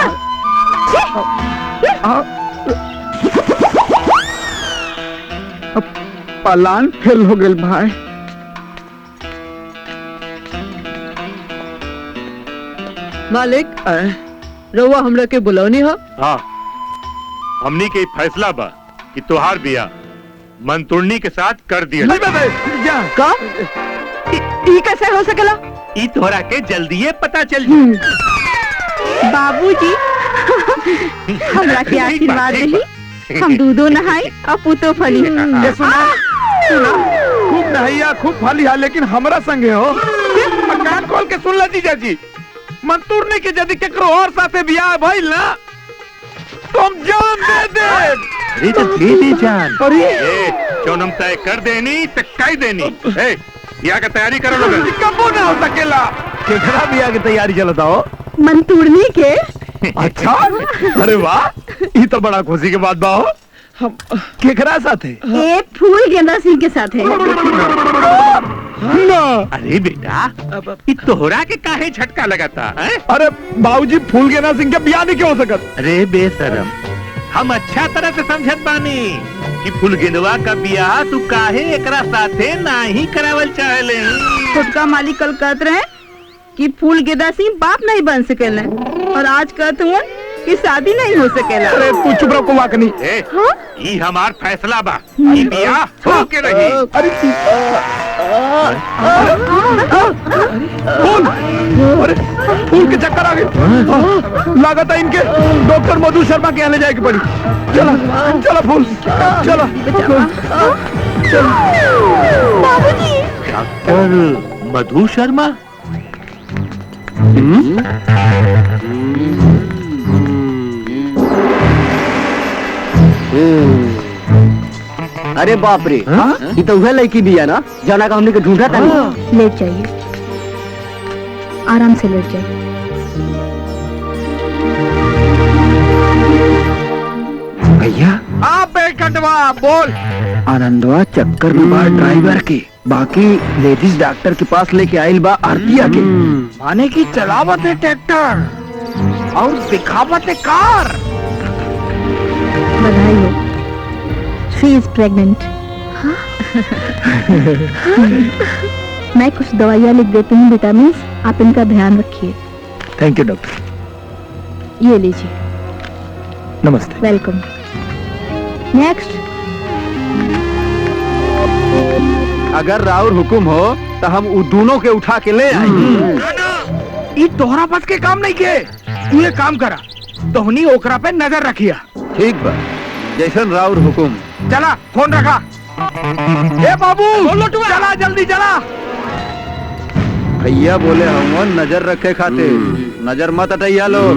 पलान फेल हो गए भाई। मालिक रउआ हमरा के बुलौनी हो। हाँ, हमनी के फैसला बा कि तोहार बिया मंतुर्णी के साथ कर दिया। का? ई कैसे हो सकेला? ई तोहरा के जल्दीए पता चल जाए। बाबूजी हमरा के आशीर्वाद रही, हम दूधो नहाई और पुतो फली। ये सुना खूब नहैया खूब फलिया, लेकिन हमरा संगे हो। कान खोल के सुन ला जीजा जी, मंतुर्णी के यदि केकरो और साथे बियाह भइल ना तो हम जान दे दे। अरे तो दे दे जान। अरे जौन हम तय कर देनी तो कह देनी। बियाह का तैयारी करो लोग। कबो ना हो सकेला। केकरा बियाह की तैयारी चलता हो? मंतुर्णी के। अच्छा, अरे वाह, ये तो बड़ा खुशी की बात बा हो। हम केकरा साथे? ए फूल गेंदा सिंह के साथ है। अरे बेटा, ये तोहरा के काहे झटका लगाता है? अरे बाबूजी, फूल गेंदा सिंह के बियाह नहीं क्यों हो सकत? अरे बेशरम, हम अच्छा तरह से समझत बानी कि फूल गेंदवा का बियाह तू काहे एकरा साथे नहीं करावल चाहले। छोटका मालिक कल कहत रहे कि फूल गेंदा सिंह बाप नहीं बन सकेले, और आज कहत हुआ कि शादी नहीं हो सकेला। अरे तू चुप रहो कुवाकनी। ये हमार फैसला बा, ये बियाह हो के रही। अरे फूल के चक्कर आ गए। लागत है इनके डॉक्टर मधु शर्मा के यहाँ ले जाएगी पड़ी। चलो चलो फूल, चलो बाबूजी डॉक्टर मधु शर्मा। अरे बाप रे, ये तो वह लड़की भी है ना जाना का हमने के ढूंढा था। लेट जाइए, आराम से लेट जाइए। भैया आप कटवा बोल। आनंदवा चक्कर में बा ड्राइवर के, बाकी लेडीज डॉक्टर के पास लेके आयल बा आरतिया के। माने की चलावत है ट्रैक्टर और दिखावत है कार। बधाई हो, शी इज प्रेग्नेंट। मैं कुछ दवाइयाँ लिख देती हूँ, विटामिन, आप इनका ध्यान रखिए। Thank you doctor. ये लीजिए। नमस्ते। वेलकम। नेक्स्ट। अगर राउर हुकुम हो तो हम उ दोनों के उठा के ले आएंगे। ये तोहरा बस के काम नहीं के। तू ये काम करा, तोहनी ओकरा पे नजर रखिया। ठीक बा, जैसन राउर हुकुम। चला फोन रखा। ए बाबू चला जल्दी चला। भैया बोले हम नजर रखे खाते, नजर मत हटाइया लोग।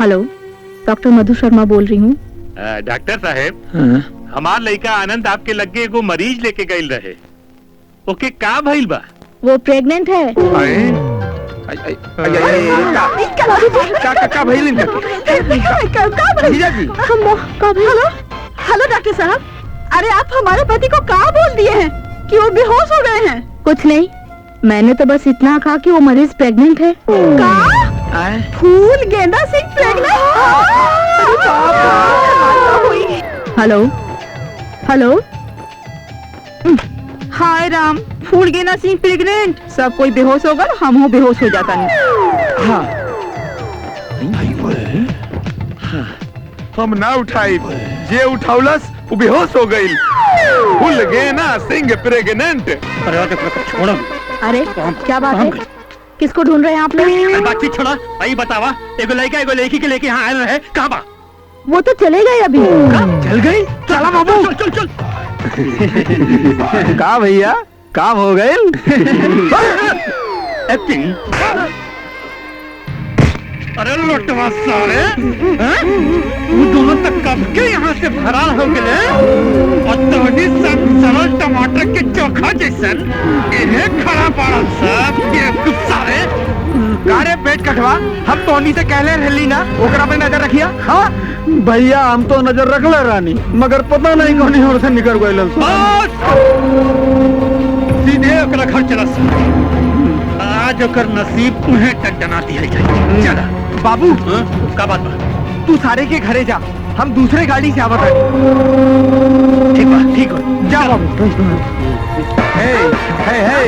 हेलो, डॉक्टर मधु शर्मा बोल रही हूँ। डॉक्टर साहेब, हमार लड़का आनंद आपके लगे एगो मरीज लेके गईल रहे, ओके का भइल बा? वो प्रेग्नेंट है। का भइल हेलो हेलो डॉक्टर साहब, अरे आप हमारे पति को कहाँ बोल दिए हैं कि वो बेहोश हो गए हैं? कुछ नहीं, मैंने तो बस इतना कहा कि वो मरीज प्रेग्नेंट है। Phool Genda Singh pregnant? Hello hello. हाय राम, फूल गेंदा सिंह प्रेग्नेंट। सब कोई बेहोश होगा, हम हो बेहोश हो जाता नहीं। हम ना उठाई, जे उठावलस वो बेहोश हो गई। फूल गेंदा सिंह प्रेग्नेंट। छोड़ो। अरे क्या बात है, किसको ढूंढ रहे हैं आप लोग? बातचीत छोड़ा, भाई बतावा। एगो लड़का एगो लड़की के लेके यहाँ आए रहे, कहाँ बा? वो तो चले गए अभी। चल गई? चला बाबू, चल चल चल। का भैया काम हो गए? अरे लोटवा सारे, वो दोनों तक कब के यहाँ से फरार हो गए, और तोहनी सब सरल टमाटर के चोखा जैसन इन्हें खड़ा पड़ा सब बेवकूफ सारे। कारे पेट कटवा, हम तोहनी से कहले रहली ना ओकरा पे नजर रखिया। हाँ भैया, हम तो नजर रख ले रानी, मगर पता नहीं कौन और से निकल गए। सीधे ओकरा घर चलस। आज ओकर नसीब तुम्हें टंटना दिया जाए। चला बाबू का बात बा? तू सारे के घरे जा, हम दूसरे गाड़ी से आवत हनी। ठीक बा, ठीक हो जा बाबू। हे हे हे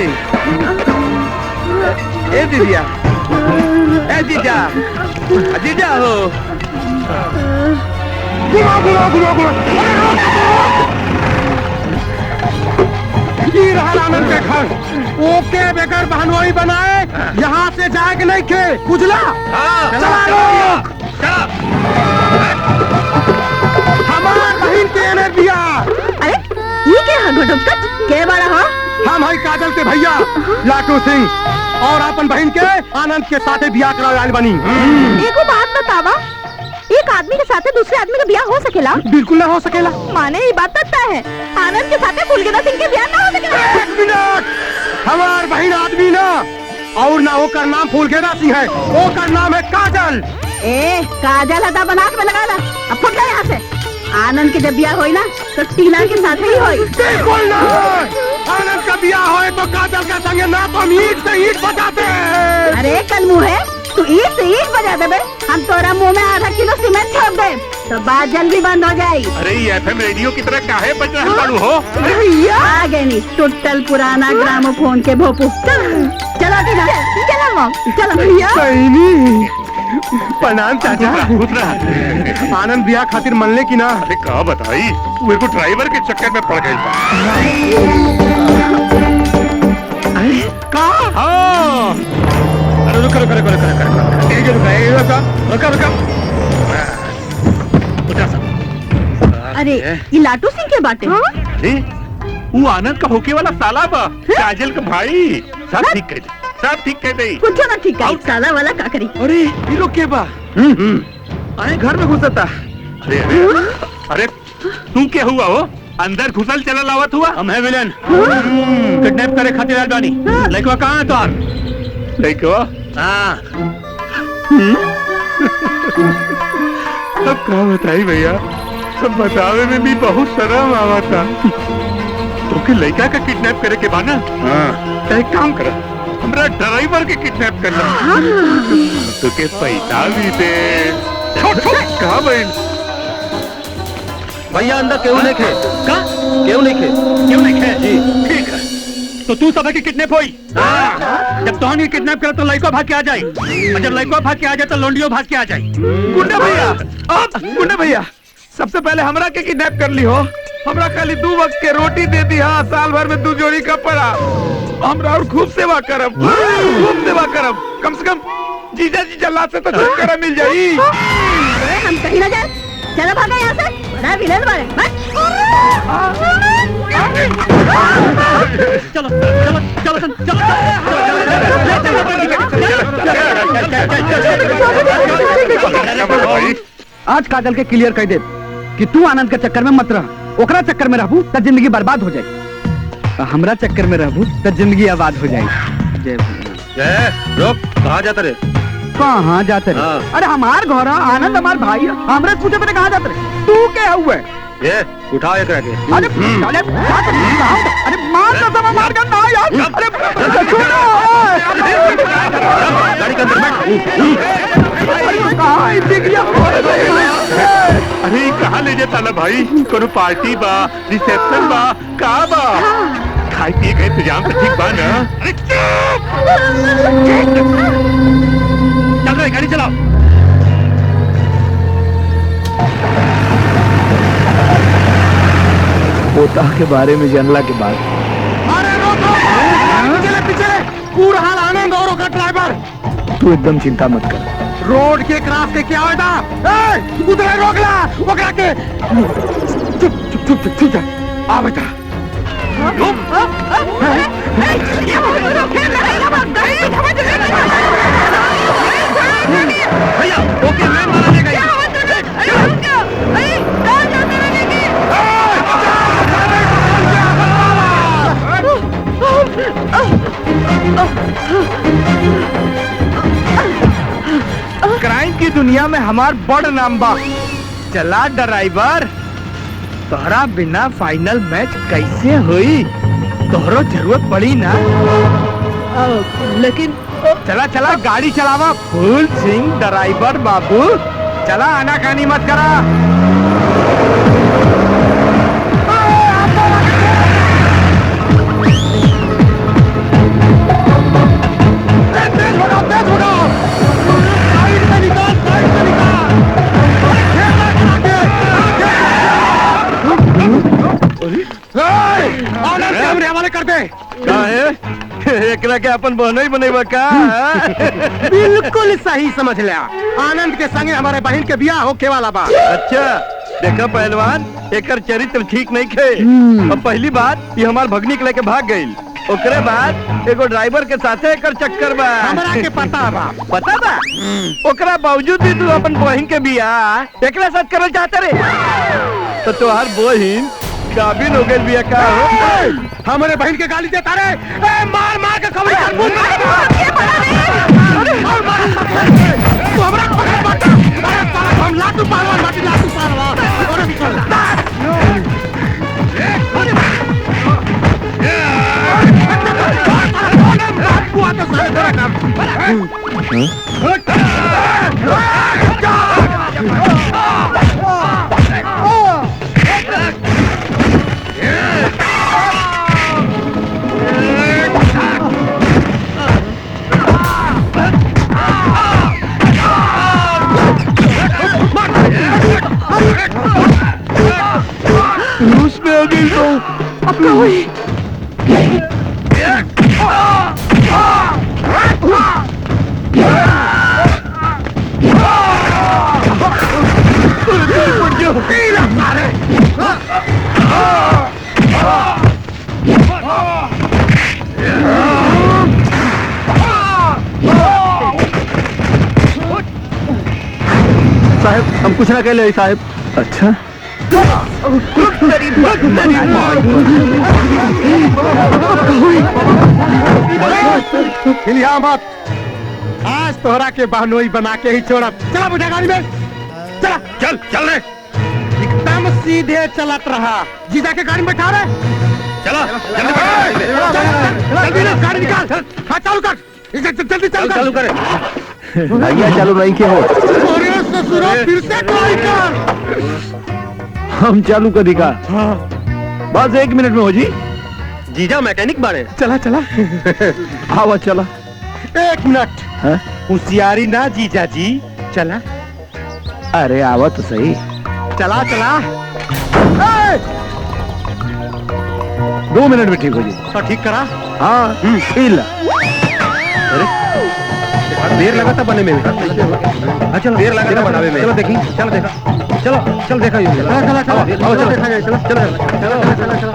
ए दीदिया, ए जीजा, जीजा हो। की रहा आनंद के घर ओके बेकर बहनोई बनाए, यहाँ से जाके नहीं खे बुझला। चला लोग, हमार बहन के एने बिया। अरे ये क्या है घटोत्कच? के बड़ा हो? हम है काजल के भैया लाटू सिंह और अपन बहन के आनंद के साथे बिया करावे बनी। एगो बात बतावा, एक आदमी के साथे दूसरे आदमी का ब्याह हो सकेला? बिल्कुल ना हो सकेला। माने ये बात तय है, आनंद के साथे फुलगेदा सिंह के ब्याह ना हो सकेला। एक मिनट, हमार बहन आदमी ना और ना ओकर नाम फूलगेदा सिंह है, ओकर नाम है काजल। ए काजल हटा बनाक में लगा ला, अब फुट जा यहाँ से। आनंद के जब ब्याह होई ना तो टीना के साथ ही होई। बिल्कुल ना, आनंद का ब्याह होए तो काजल का संगे ना तो हम ईट से ईट बजाते हैं। अरे कल मुँह तू ईट से ईट बजा देबे, हम तोरा मुंह में आधा किलो सीमेंट छोड़ दे तो बात जल्दी बंद हो जाए। अरे ये FM रेडियो की तरह काहे बज रहा बाड़ू हो? आ गए नी टूटल पुराना ग्रामोफोन के भोपू। चलो टीना, चलो मॉम, चलो भैया। प्रणाम चाचा। आनंद ब्याह खातिर मनले की ना? अरे का बताई, वो को ड्राइवर के चक्कर में पड़ गई का? हाँ, अरे रुका रुका रुका रुका रुका रुका रुका उठा सब। अरे ये लाटू सिंह के बाटे। अरे वो आनंद का होके वाला साला बा, काजल का भाई। सब ठीक कह दे, सब ठीक कह दे। कुछ ना ठीक है, साला वाला का करी। अरे ये लोग के बा? अरे घर में घुसता। अरे अरे अरे तू क्या हुआ हो? अंदर घुसल चला लावत हुआ? हम है विलन, किडनैप करे खातिर आयल बानी। लड़का कहाँ है तोहार? देखो हाँ अब क्या बताई भैया, सब बतावे में भी बहुत शर्म आवा था। तो के लड़का का किडनैप करे के बाना? हाँ। एक काम कर, हमरा ड्राइवर के किडनैप कर ला। तो के पैसा भी दे। कहाँ बहन? भैया अंदर क्यों नहीं खे? का? क्यों नहीं खे? क्यों नहीं खे? जी ठीक है। तो तू सब की किडनैप हुई? जब तो नहीं किडनैप करे तो लड़का भाग के आ जाए, और जब लड़का भाग के आ जाए तो लोंडियो भाग के आ जाए। गुंडा भैया, गुंडा भैया, सबसे पहले हमरा के किडनैप कर ली हो। हमरा खाली 2 वक्त के रोटी दे दी। हाँ, साल भर में 2 जोड़ी कपड़ा। हमरा और खूब सेवा करब, खूब सेवा करब। कम से कम जीजा जी जल्लाद से तो छुटकारा मिल जाई। अरे हम कहीं ना जाए, चलो भागा यहाँ से। बड़ा विलेन बारे, चलो चलो चलो चलो भाई आज काजल के क्लियर कर दे कि तू आनंद के चक्कर में मत रह। ओकरा चक्कर में रहबू तो जिंदगी बर्बाद हो जाए, हमरा चक्कर में रहबू तो जिंदगी आबाद हो जाए। जय रुक, कहाँ जाता रे? कहाँ जाते रहे? अरे हमार घर है, आनंद हमार भाई है। हमरे पूछे थे कहाँ जाते रहे? तू क्या हुआ? ये उठाओ एक रखे। अरे अरे अरे मार दो सब, मार कर ना यार। अरे छोड़ो, गाड़ी के अंदर बैठ। कहाँ इतनी गया? अरे कहाँ ले जाता ना भाई? कोनो पार्टी बा, रिसेप्शन बा, का बा? खाए पिए का इंतजाम तो ठीक बा ना? अरे चल रहे, गाड़ी चलाओ। पोता के बारे में जानला के बाद अरे रोको, पिछले पिछले पूरा हाल आनंद और ओकर ड्राइवर। तू एकदम चिंता मत कर। रोड के क्रॉस के क्या होता? उधर रोकला ओकरा के। चुप चुप चुप चुप जा, आ बेटा। भैया ओके, मैं मारा ले गई। क्राइम की दुनिया में हमार बड़ नाम बा। चला ड्राइवर, तोहरा बिना फाइनल मैच कैसे हुई? तोहरो जरूरत पड़ी ना। लेकिन चला चला गाड़ी चलावा फूल सिंह ड्राइवर बाबू। चला आना कानी मत करा। कैमरे हवाले कर दे। एकरा के अपन बहनो ही बनेबा का? बिल्कुल सही समझ लिया। आनंद के संगे हमारे बहन के बियाह होके वाला बा। अच्छा देखा पहलवान, एकर चरित्र ठीक नहीं खे। अब पहली बात ये हमार भगनी के लेके भाग गई। ओकरे बाद एगो ड्राइवर के साथे एकर चक्कर बा। हमरा के पता बा। पता बा? ओकरा बावजूद भी तू अपन बहन के बियाह एकरा साथ करल चाहता रे। तो तोहार बहन काबिल हो गई बिया का हो? हमारे बहन के गाली देता रे। मार मार के खबर कर। तू हमरा पकड़ मत। अरे साला हम लाटू पहलवान बाटी लाटू पहलवान। अरे निकल। उसमें अभी तो अपना हुई। साहब हम कुछ ना कह ले साहब। अच्छा हिलिया मत। आज तोहरा के बहनोई बना के ही छोड़ा। चला बुझा गाड़ी में। चला चल चल रे। एकदम सीधे चलत रहा। जीजा के गाड़ी में बैठा रे। चला जल्दी ना गाड़ी निकाल। हाँ चालू कर। जल्दी चालू कर। भैया चालू नहीं के हो। अरे ससुरा फिर से ट्राई कर। हम चालू कर दिखा। बस 1 मिनट में हो जी। जीजा मैकेनिक बारे। चला चला आवा चला। 1 मिनट। होशियारी ना जीजा जी। चला। अरे आवा तो सही। चला चला। 2 मिनट में ठीक हो जी। तो ठीक करा। हाँ देर लगा था बने में। चलो देर लगा था बनावे में। चलो देखी। चलो देखा। चलो चल देखा।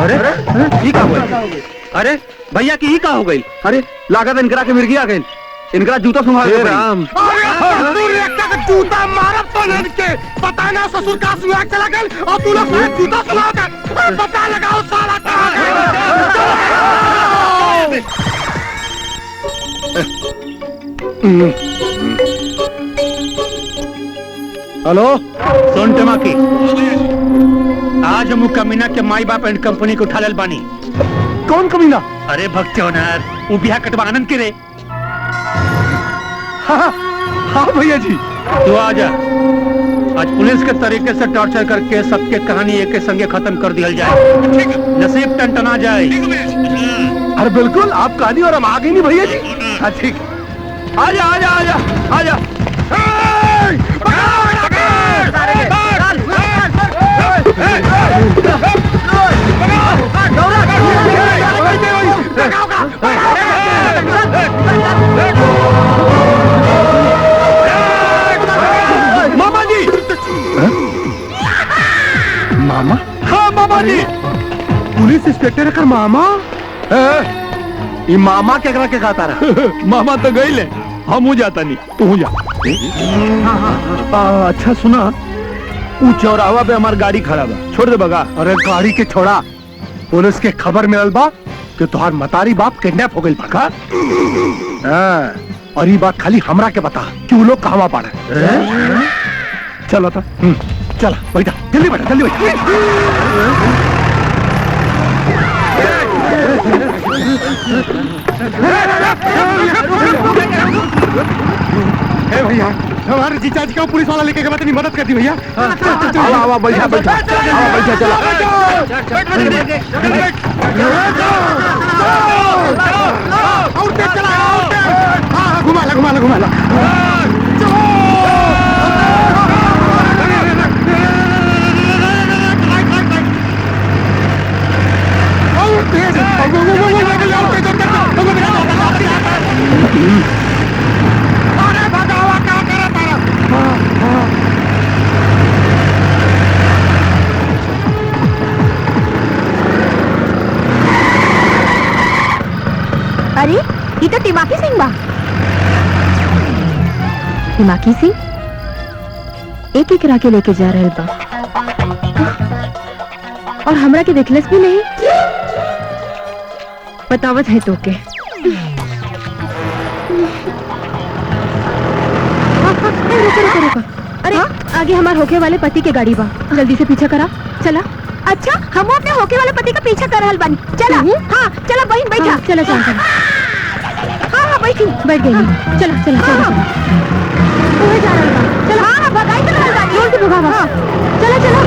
अरे ये क्या हुआ? अरे भैया की ही का हो गई? अरे लागत इनकरा के मिर्गी आ गई। इनकरा जूता सुंघा के राम। जूता मारा तो के पता ना ससुर का सुहा चला गया और तू लोग जूता सुहा कर पता लगाओ साला कहाँ हेलो सुन टमाकी, आज हम कमीना के माई बाप एंड कंपनी को उठा लेल बानी। कौन कमीना? अरे भक्चौनर वो बिहार कटवा आनंद के रे। हाँ भैया जी। तू आ जा। आज पुलिस के तरीके से टॉर्चर करके सबके कहानी एक के संगे खत्म कर दिया जाए। नसीब टनटना जाए। अरे बिल्कुल आप कहानी और हम आ गई नहीं भैया जी। हाँ ठीक। आजा आजा आजा आजा। मामा जी। मामा? हाँ मामा जी। पुलिस इंस्पेक्टर का मामा? ये मामा क्या करा के खाता रहा? मामा तो गई ले। हम हो जाता नहीं तू हो जा। अच्छा सुना, वो चौराहा पे हमारी गाड़ी खड़ा बा, छोड़ दे बगा। अरे गाड़ी के छोड़ा, पुलिस के खबर मिलल बा कि तुहार मतारी बाप किडनैप हो गई बड़का। और ये बात खाली हमरा के बता कि वो लोग कहाँ पड़े। चलो तो चला बैठा, जल्दी बैठा जल्दी बैठा। भैया हमारे जीजा जी का पुलिस वाला लेके गया, तेरी मदद कर दी भैया। आवा बैठा बैठा बैठा चला और तेज चला। हाँ घुमा ला घुमा ला घुमा ला। अरे भगावा क्या करा तारा। अरे ये तो तिमाकी सिंह बा। तिमाकी सिंह एक एक राके लेके जा रहे बा और हमरा के देखलस भी नहीं। बतावत है तो के। रुको। अरे आगे हमारे होके वाले पति के गाड़ी बा, जल्दी से पीछा करा। चला। अच्छा हम अपने होके वाले पति का पीछा कर रहल बानी। चला। हाँ चला बहन बैठा। चला चला। हाँ बैठी बैठ गई। चला चला चला। ओए जा रहल बा। चला। हाँ भगाई चला रहल बानी। जोर से भगावा। चला चला।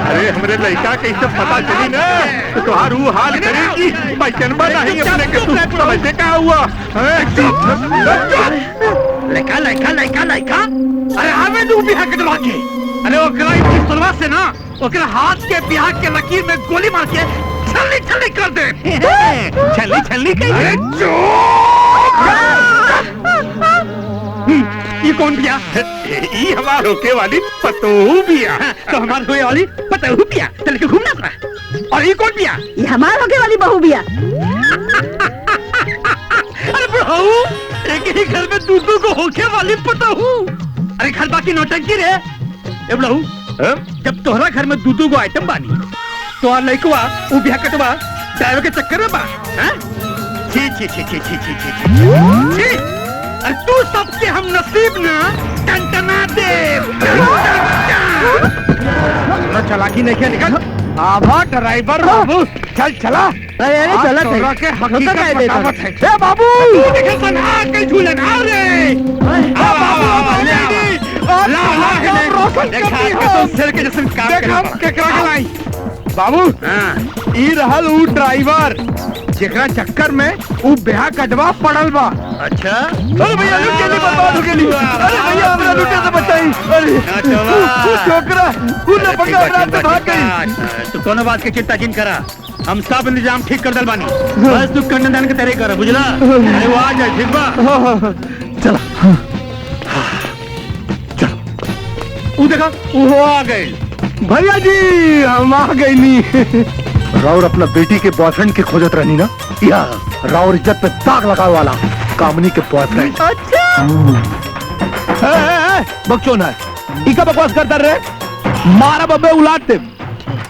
अरे हमरे लड़का के सब पता चली ना तो तुहार वो हाल करेगी। पैचनबा नहीं अपने के तू समझते क्या हुआ। लड़का लड़का लड़का लड़का अरे हमें तू बिहार कटवा के। अरे वो क्राइम की तलवार से ना ओकरा हाथ के बिहार के लकीर में गोली मार के छलनी छलनी कर दे। छलनी छलनी कहीं ये कौन बिया? ये हमार होके वाली पतोहू बिया। तो हमारे हुए वाली पतहू बिया चल के घूमना था। और ये कौन बिया? ये हमार होके वाली बहू बिया। अरे बहू एक ही घर में दूधू को होके वाली पतहू। अरे घर बाकी नौटंकी रे। ए बहू जब तोहरा घर में दूधू को आइटम बानी तो आ लइकवा वो बिया कटवा ड्राइवर के चक्कर में बा। छी छी छी छी छी छी छी। अरे तू सबके हम नसीब ना टनटना दे। चलाकी नहीं क्या निकल। आभा ड्राइवर बाबू चल चला। अरे अरे चला तोरा के हकीकत बतावत है। ए बाबू देखे बना के झूलन आ रे। बाबू ई रहल ऊ ड्राइवर जेकरा चक्कर में ऊ ब्याह कटवा पड़ल बा। अच्छा अरे भैया लुटे से बर्बाद हो गेली। अरे भैया हमरा लुटे से बचाई। अरे छोकरा ऊ न पकड़ा रात में भाग गई। तू कोनो बात के चिंता जिन करा, हम सब इंतजाम ठीक कर दल बानी। बस तू कन्यादान के तैयारी कर बुझला। अरे वो आ जाए ठीक बा। चला वो देखा वो आ गए। भैया जी हम आ गई नी। राउर अपना बेटी के बॉयफ्रेंड के खोजत रहनी ना, या राउर इज्जत पे दाग लगा वाला कामनी के बॉयफ्रेंड। अच्छा बकचोन है इका बकवास करता रे। मारा बब्बे उलाटते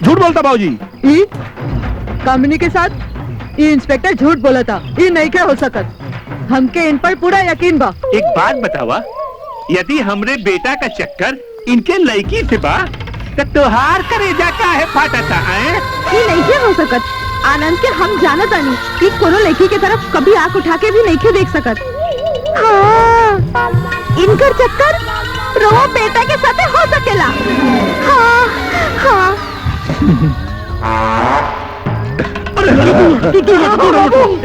झूठ बोलता बाबूजी। ई कामिनी के साथ ये इंस्पेक्टर झूठ बोला था। ये नहीं क्या हो सकत। हमके इन पर पूरा यकीन बा। एक बात बतावा, यदि हमरे बेटा का चक्कर इनके लड़की से बा तो त्योहार करेजा का है फाटता है। ये नहीं क्या हो सकत। आनंद के हम जानत आनी कि कोनो लड़की के तरफ कभी आंख उठा के भी नहीं के देख सकत। हाँ इनकर चक्कर रो बेटा के साथ हो सकेला। हाँ हाँ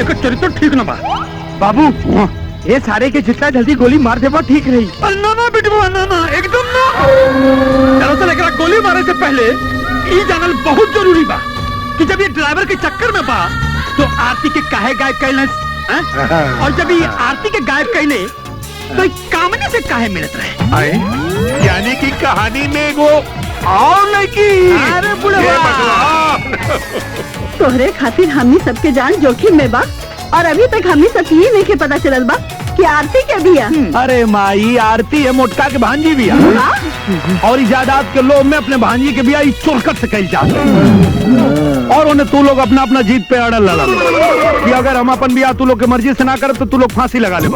एक चरित्र ठीक ना बा बाबू ये सारे के जितना जल्दी गोली मार देवा ठीक रही। ना ना बिटवा ना ना एकदम ना। दरअसल एक गोली मारे से पहले ये जानल बहुत जरूरी बा कि जब ये ड्राइवर के चक्कर में बा तो आरती के काहे गायब कैलस, और जब ये आरती के गायब कैले तो कामनी से काहे मिलत रहे। यानी कि कहानी में वो और लड़की। अरे बुढ़वा तोहरे खातिर हमनी सबके जान जोखिम में बा और अभी तक हमनी सब ये नहीं के पता चलल बा कि आरती के बिया। अरे माई आरती है मोटका के भांजी भी और इजादात के लोग में अपने भांजी के बिया चोरकत से कही जा। और उन्हें तू लोग अपना अपना जीत पे अड़ल लड़ा कि अगर हम अपन बिया तू लोग के मर्जी से ना कर तो तू लोग फांसी लगा ले।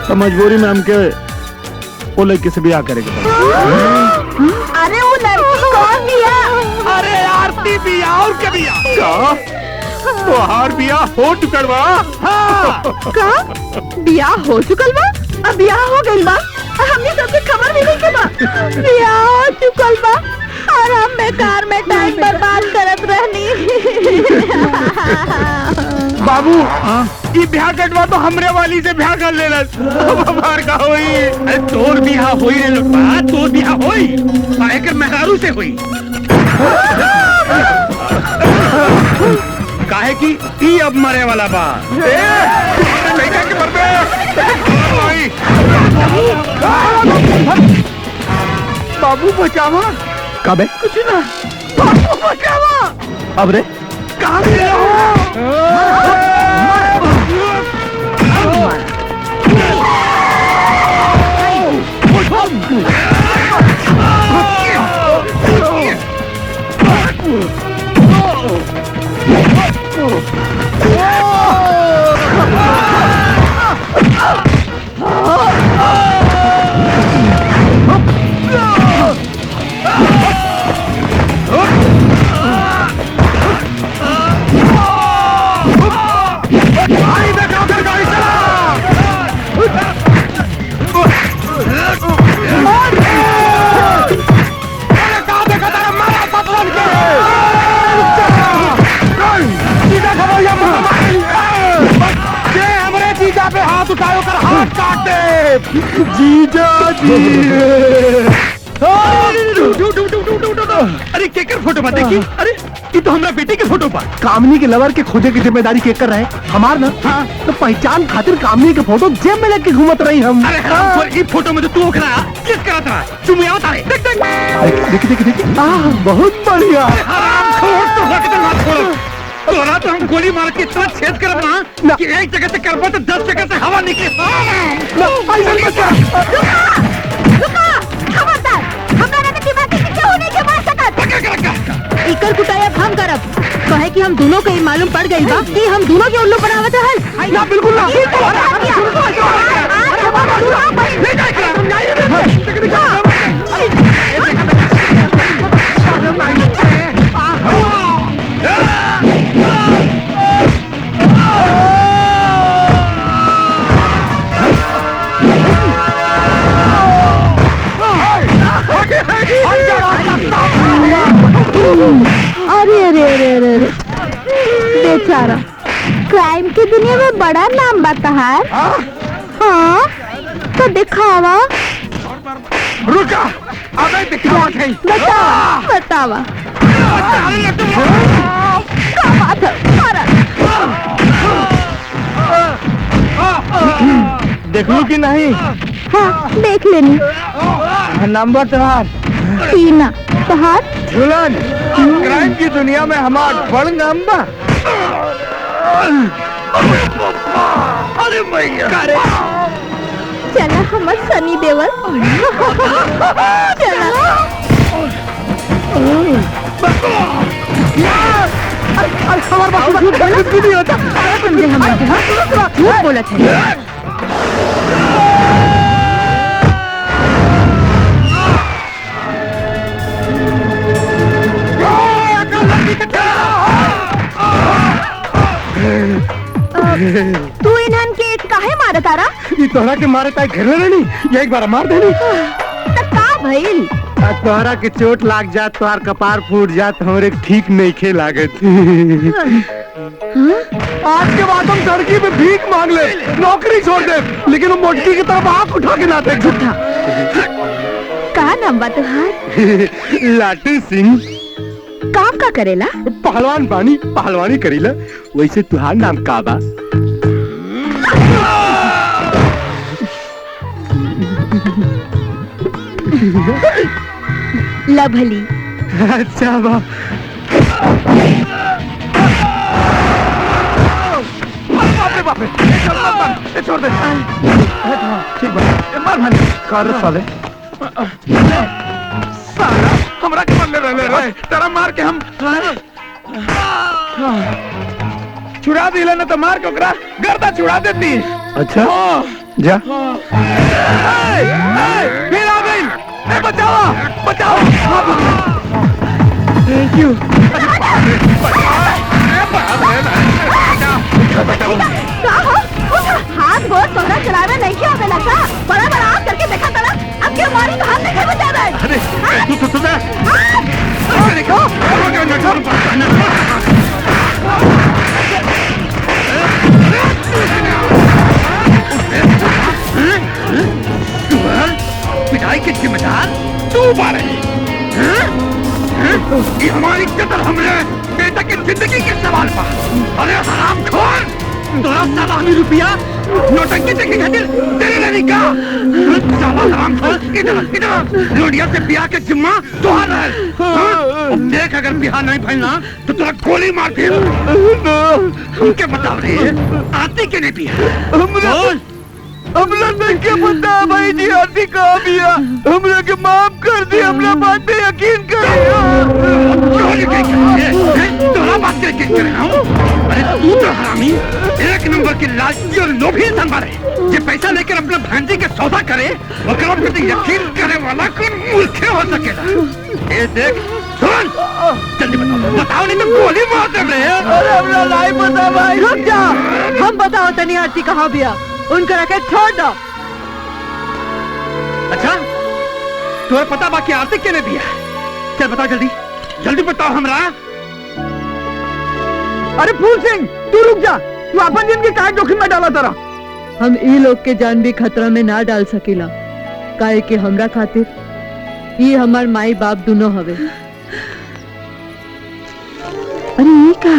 तो मजबूरी में हमके वो लड़की से बिया करेगा। अरे वो लड़की कौन बिया? अरे आरती बिया और क्या बिया? तोहार बिया हो चुकल बा। का बियाह हो चुकल बा? अब बियाह हो गइल बा? हमने सबके खबर भी नहीं के बा। बिया हो चुकल बा और हम बेकार में टाइम बर्बाद करत रहनी। बाबू ये ब्याह कटवा तो हमरे वाली से ब्याह कर लेना। हमार का होई। अरे तोर बिहा होई रे लोटवा, तोर बिहा होई। एकर मेहरारू से होई। काहे की ई अब मरे वाला बा। लड़का के मर बाबू बचावा। कब है? कुछ ना। बाबू बचावा। अब रे कहाँ से पे हाथ उठाओ कर हाथ काट दे। जीजा जी। अरे केकर फोटो पर देखी। अरे ये तो हमारा बेटे के फोटो पर। कामनी के लवर के खोजे की जिम्मेदारी के कर रहे हमार ना। हाँ। तो पहचान खातिर कामनी के फोटो जेब में लेके घूमत रही हम। अरे ये फोटो में तो तू ओखरा किस करा था? तुम यहाँ तारे देख देख देख देख देख। बहुत बढ़िया। हरामखोर तो हक दे मत छोड़ो। तोरा तो हम गोली मार के इतना छेद करब ना कि एक जगह से करबो तो 10 जगह से हवा निकले। खबरदार, हमरा के दिमाग के केहू नहीं के मार सकत। इकर कुटाया हम करब। कहे कि हम दोनों के मालूम पड़ गई बा कि हम दोनों के उल्लू बनावत हल। ना बिल्कुल ना। अरे अरे अरे अरे अरे बेचारा, क्राइम की दुनिया में बड़ा नाम बा तहार। हाँ तो दिखावा। रुका, अबे दिखावा नहीं। बतावा बतावा। क्या बात है? मारा। देख लू कि नहीं? हाँ देख लेनी। नंबर तुम्हार टीना तहार। झूलन। क्राइम की दुनिया में हमार बड़ नाम बा। अरे भैया चला हमर सनी देवल। चला। हमार बात कुछ नहीं होता। समझे हम झूठ बोलत है। तू इन्हन के काहे मारत आरा? ये तोहरा के मारे ताई घेरले नहीं। एक बार मार देनी। त का भइल? तोहरा के चोट लाग जात, तोहार कपार फूट जात, हमरे ठीक नहीं खे लागत। आज के बाद हम सड़की पे भीख मांग ले, नौकरी छोड़ दे, लेकिन वो मोटकी की तरफ आंख उठा के ना देख। झूठा। का नाम बा तुहार? लाटू सिंह। काम का करेला? पहलवान बानी, पहलवानी करीला। वैसे तुहार नाम का बा? लभली। अच्छा बा। बाप रे, छोड़ दे। ठीक बा। मार भाई। कर साले। साला हमरा के मार ले रहे। तेरा मार के हम छुड़ा दिले ना तो मार के ओकरा गर्दा छुड़ा देती। अच्छा जा। फिर आ गई। बचाओ बचाओ। बड़ा बड़ा आँख करके देखा था ना, अब क्यों मारी तो हाथ देखे बचा रहा है? अरे तू पिटाई के जिम्मेदार तू बारे। ये हमारी कत्ल हमले बेटा की जिंदगी के सवाल पर। अरे हरामखोर, तोरा सलामी रुपया नोटंकी देखी खातिर तेरे लिए निकाह। साला हरामखोर, इधर लोडिया से ब्याह के जिम्मा तुहार है। अब देख, अगर ब्याह नहीं फैलना तो तुरा गोली मार दे। हमके बताओ रे, आती के नहीं पिया? हमला नहीं क्या पता भाई जी, आरती कहाँ बिया? हमला के माफ कर दी, हमला बात पे यकीन कर। तोरा बात पे यकीन करे ना? अरे तू तो हरामी, एक नंबर के लालची और लोभी इंसान बारे। ये पैसा लेकर अपना भांजी के सौदा करे, ओकरा पे तो यकीन करे वाला कौन मूर्खे हो सकेला? ये देख, सुन, जल्दी बताओ नहीं तो गोली मार दे रे। अरे हमला नहीं पता भाई। रुक जा, हम बताओ तनी आरती कहाँ बिया, उनका रखे छोड़ दो। अच्छा, तुम्हें पता बाकी आरती केने दिया? चल बताओ जल्दी, जल्दी बताओ हमरा। अरे फूल सिंह, तू रुक जा, तू अपन जिंदगी काहे जोखिम में डाला तारा? हम ई लोग के जान भी खतरा में ना डाल सकेला, काहे कि हमरा खातिर ये हमार माई बाप दोनों हवे। अरे ये का?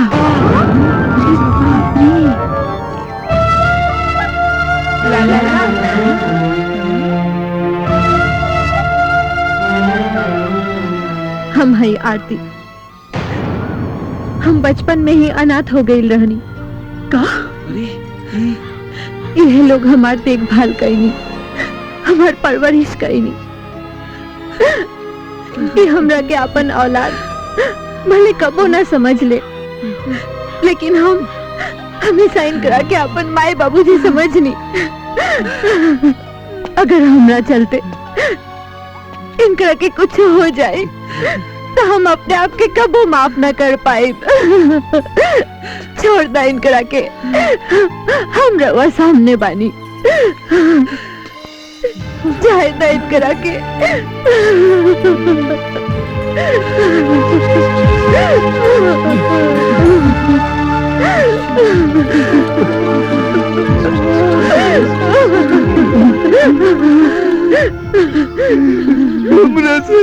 हम है आरती, हम बचपन में ही अनाथ हो गई रहनी का। यह लोग हमार देखभाल कईनी, हमार परवरिश कईनी। ये हमरा के अपन औलाद भले कबो ना समझ ले, लेकिन हम हमेशा इनकरा के अपन माए बाबूजी समझनी। अगर हमरा चलते इनकरा के कुछ हो जाए तो हम अपने आप के कबो माफ न कर पाए। छोड़ दा इनकरा के, हम रवा सामने बानी। जाए दा इनकरा के। हमरा से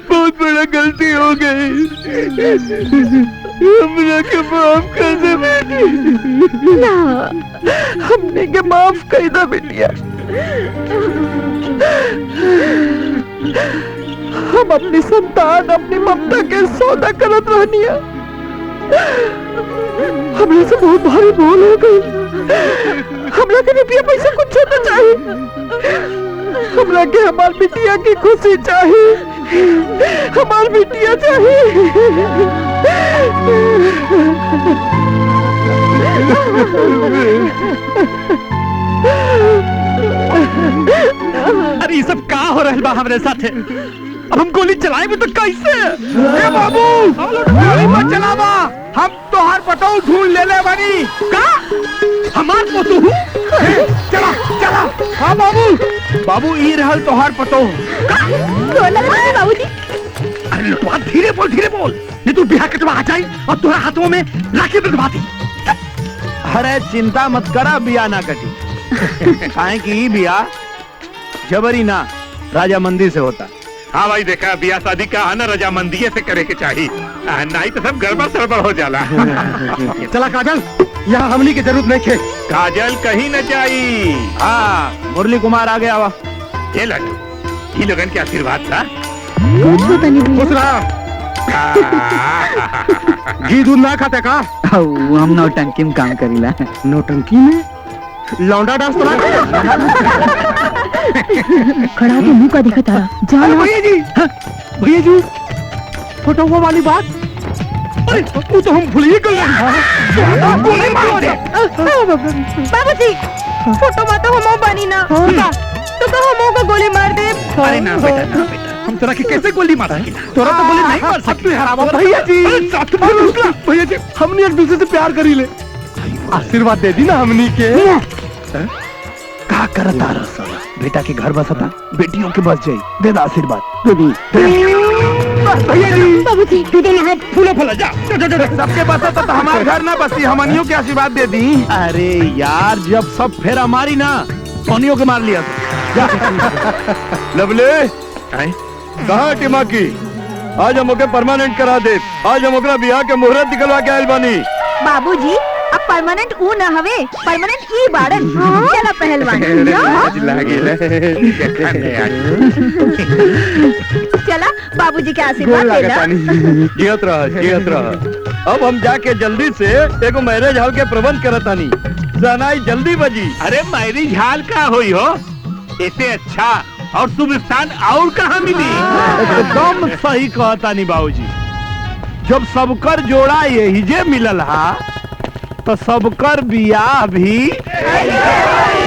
बहुत बड़ा गलती हो गई, हमरा के माफ कर दे बेटी। ना, हमने के माफ कर दे बेटिया। हम अपनी संतान, अपनी ममता के सौदा करत रहनिया। हमरा से बहुत भारी भूल हो गई। हमरा के रुपया पैसा कुछ तो चाहिए, हमरा के हमार बिटिया की खुशी चाहिए, हमार बिटिया चाहिए। अरे ये सब का हो रहा बा हमरे साथे? अब हम गोली चलाए भी तो कैसे? ए बाबू, गोली मत चलावा, हम तोहार पटोह ढूंढ ले बानी। का? हमार पोतू? चला चला। हाँ बाबू, बाबू ई रहल तोहार पटोह। बाबूजी, अरे लुटवा, धीरे बोल नहीं तो बिहार कटवा आ जाए और तुम्हारे हाथों में राखी बंधवा दी। अरे चिंता मत करा, बिया ना कटी। काहे की बिया जबरी ना राजामंदी से होता। हाँ भाई, देखा बिया शादी का है ना रजामंदी से करे के चाहिए, नहीं तो सब गड़बड़ सड़बड़ हो जाला। चला काजल, यहाँ हमनी की जरूरत नहीं है। काजल कहीं न जाई। हाँ, मुरली कुमार आ गया। ये लड्डू, ये लोगन के आशीर्वाद था। खुश रहा। घी दूध ना खाते का? हम नौटंकी में काम करीला। नौटंकी में लौंडा डांस तो ना खड़ा के मुंह का दिखा तारा। जा भैया जी, भैया जी, फोटो वाली बात। अरे वो तो हम भूल ही गए। बाबूजी, फोटो में तो हम बनी ना, तो हम को गोली मार दे। अरे ना बेटा, ना बेटा, हम तोरा के कैसे गोली मार सकेला? तोरा तो गोली नहीं मार सकते। भैया जी, भैया जी, हमने एक दूसरे से प्यार करी ले, आशीर्वाद दे दी ना हमनी के। का करता रहा बेटा के घर बसता बेटियों के बस जाई दे दा आशीर्वाद दे दी बाबूजी दे देना है फूलो फला जा सबके बसा तो हमारे घर ना बसी हमनियों के आशीर्वाद दे दी। अरे यार जब सब फेरा मारी ना सोनियों के मार लिया लवले कहा टिमा की आज हम ओके परमानेंट करा दे। आज हम ओकरा बियाह के मुहूर्त निकलवा के आइल बानी। बाबूजी अब परमानेंट ऊ न हवे परमानेंट ई बाड़न चला पहलवान चला बाबूजी के आशीर्वाद लेला। जियत रह। अब हम जाके जल्दी से एगो मैरिज हॉल के प्रबंध करतानी। सनाई जल्दी बजी। अरे मैरिज हाल का होई हो इसे अच्छा और शुभ स्थान और कहाँ मिली। एकदम सही कहता नहीं बाबूजी। जब सबकर जोड़ा यही जे मिलल हा तो सबकर बियाह भी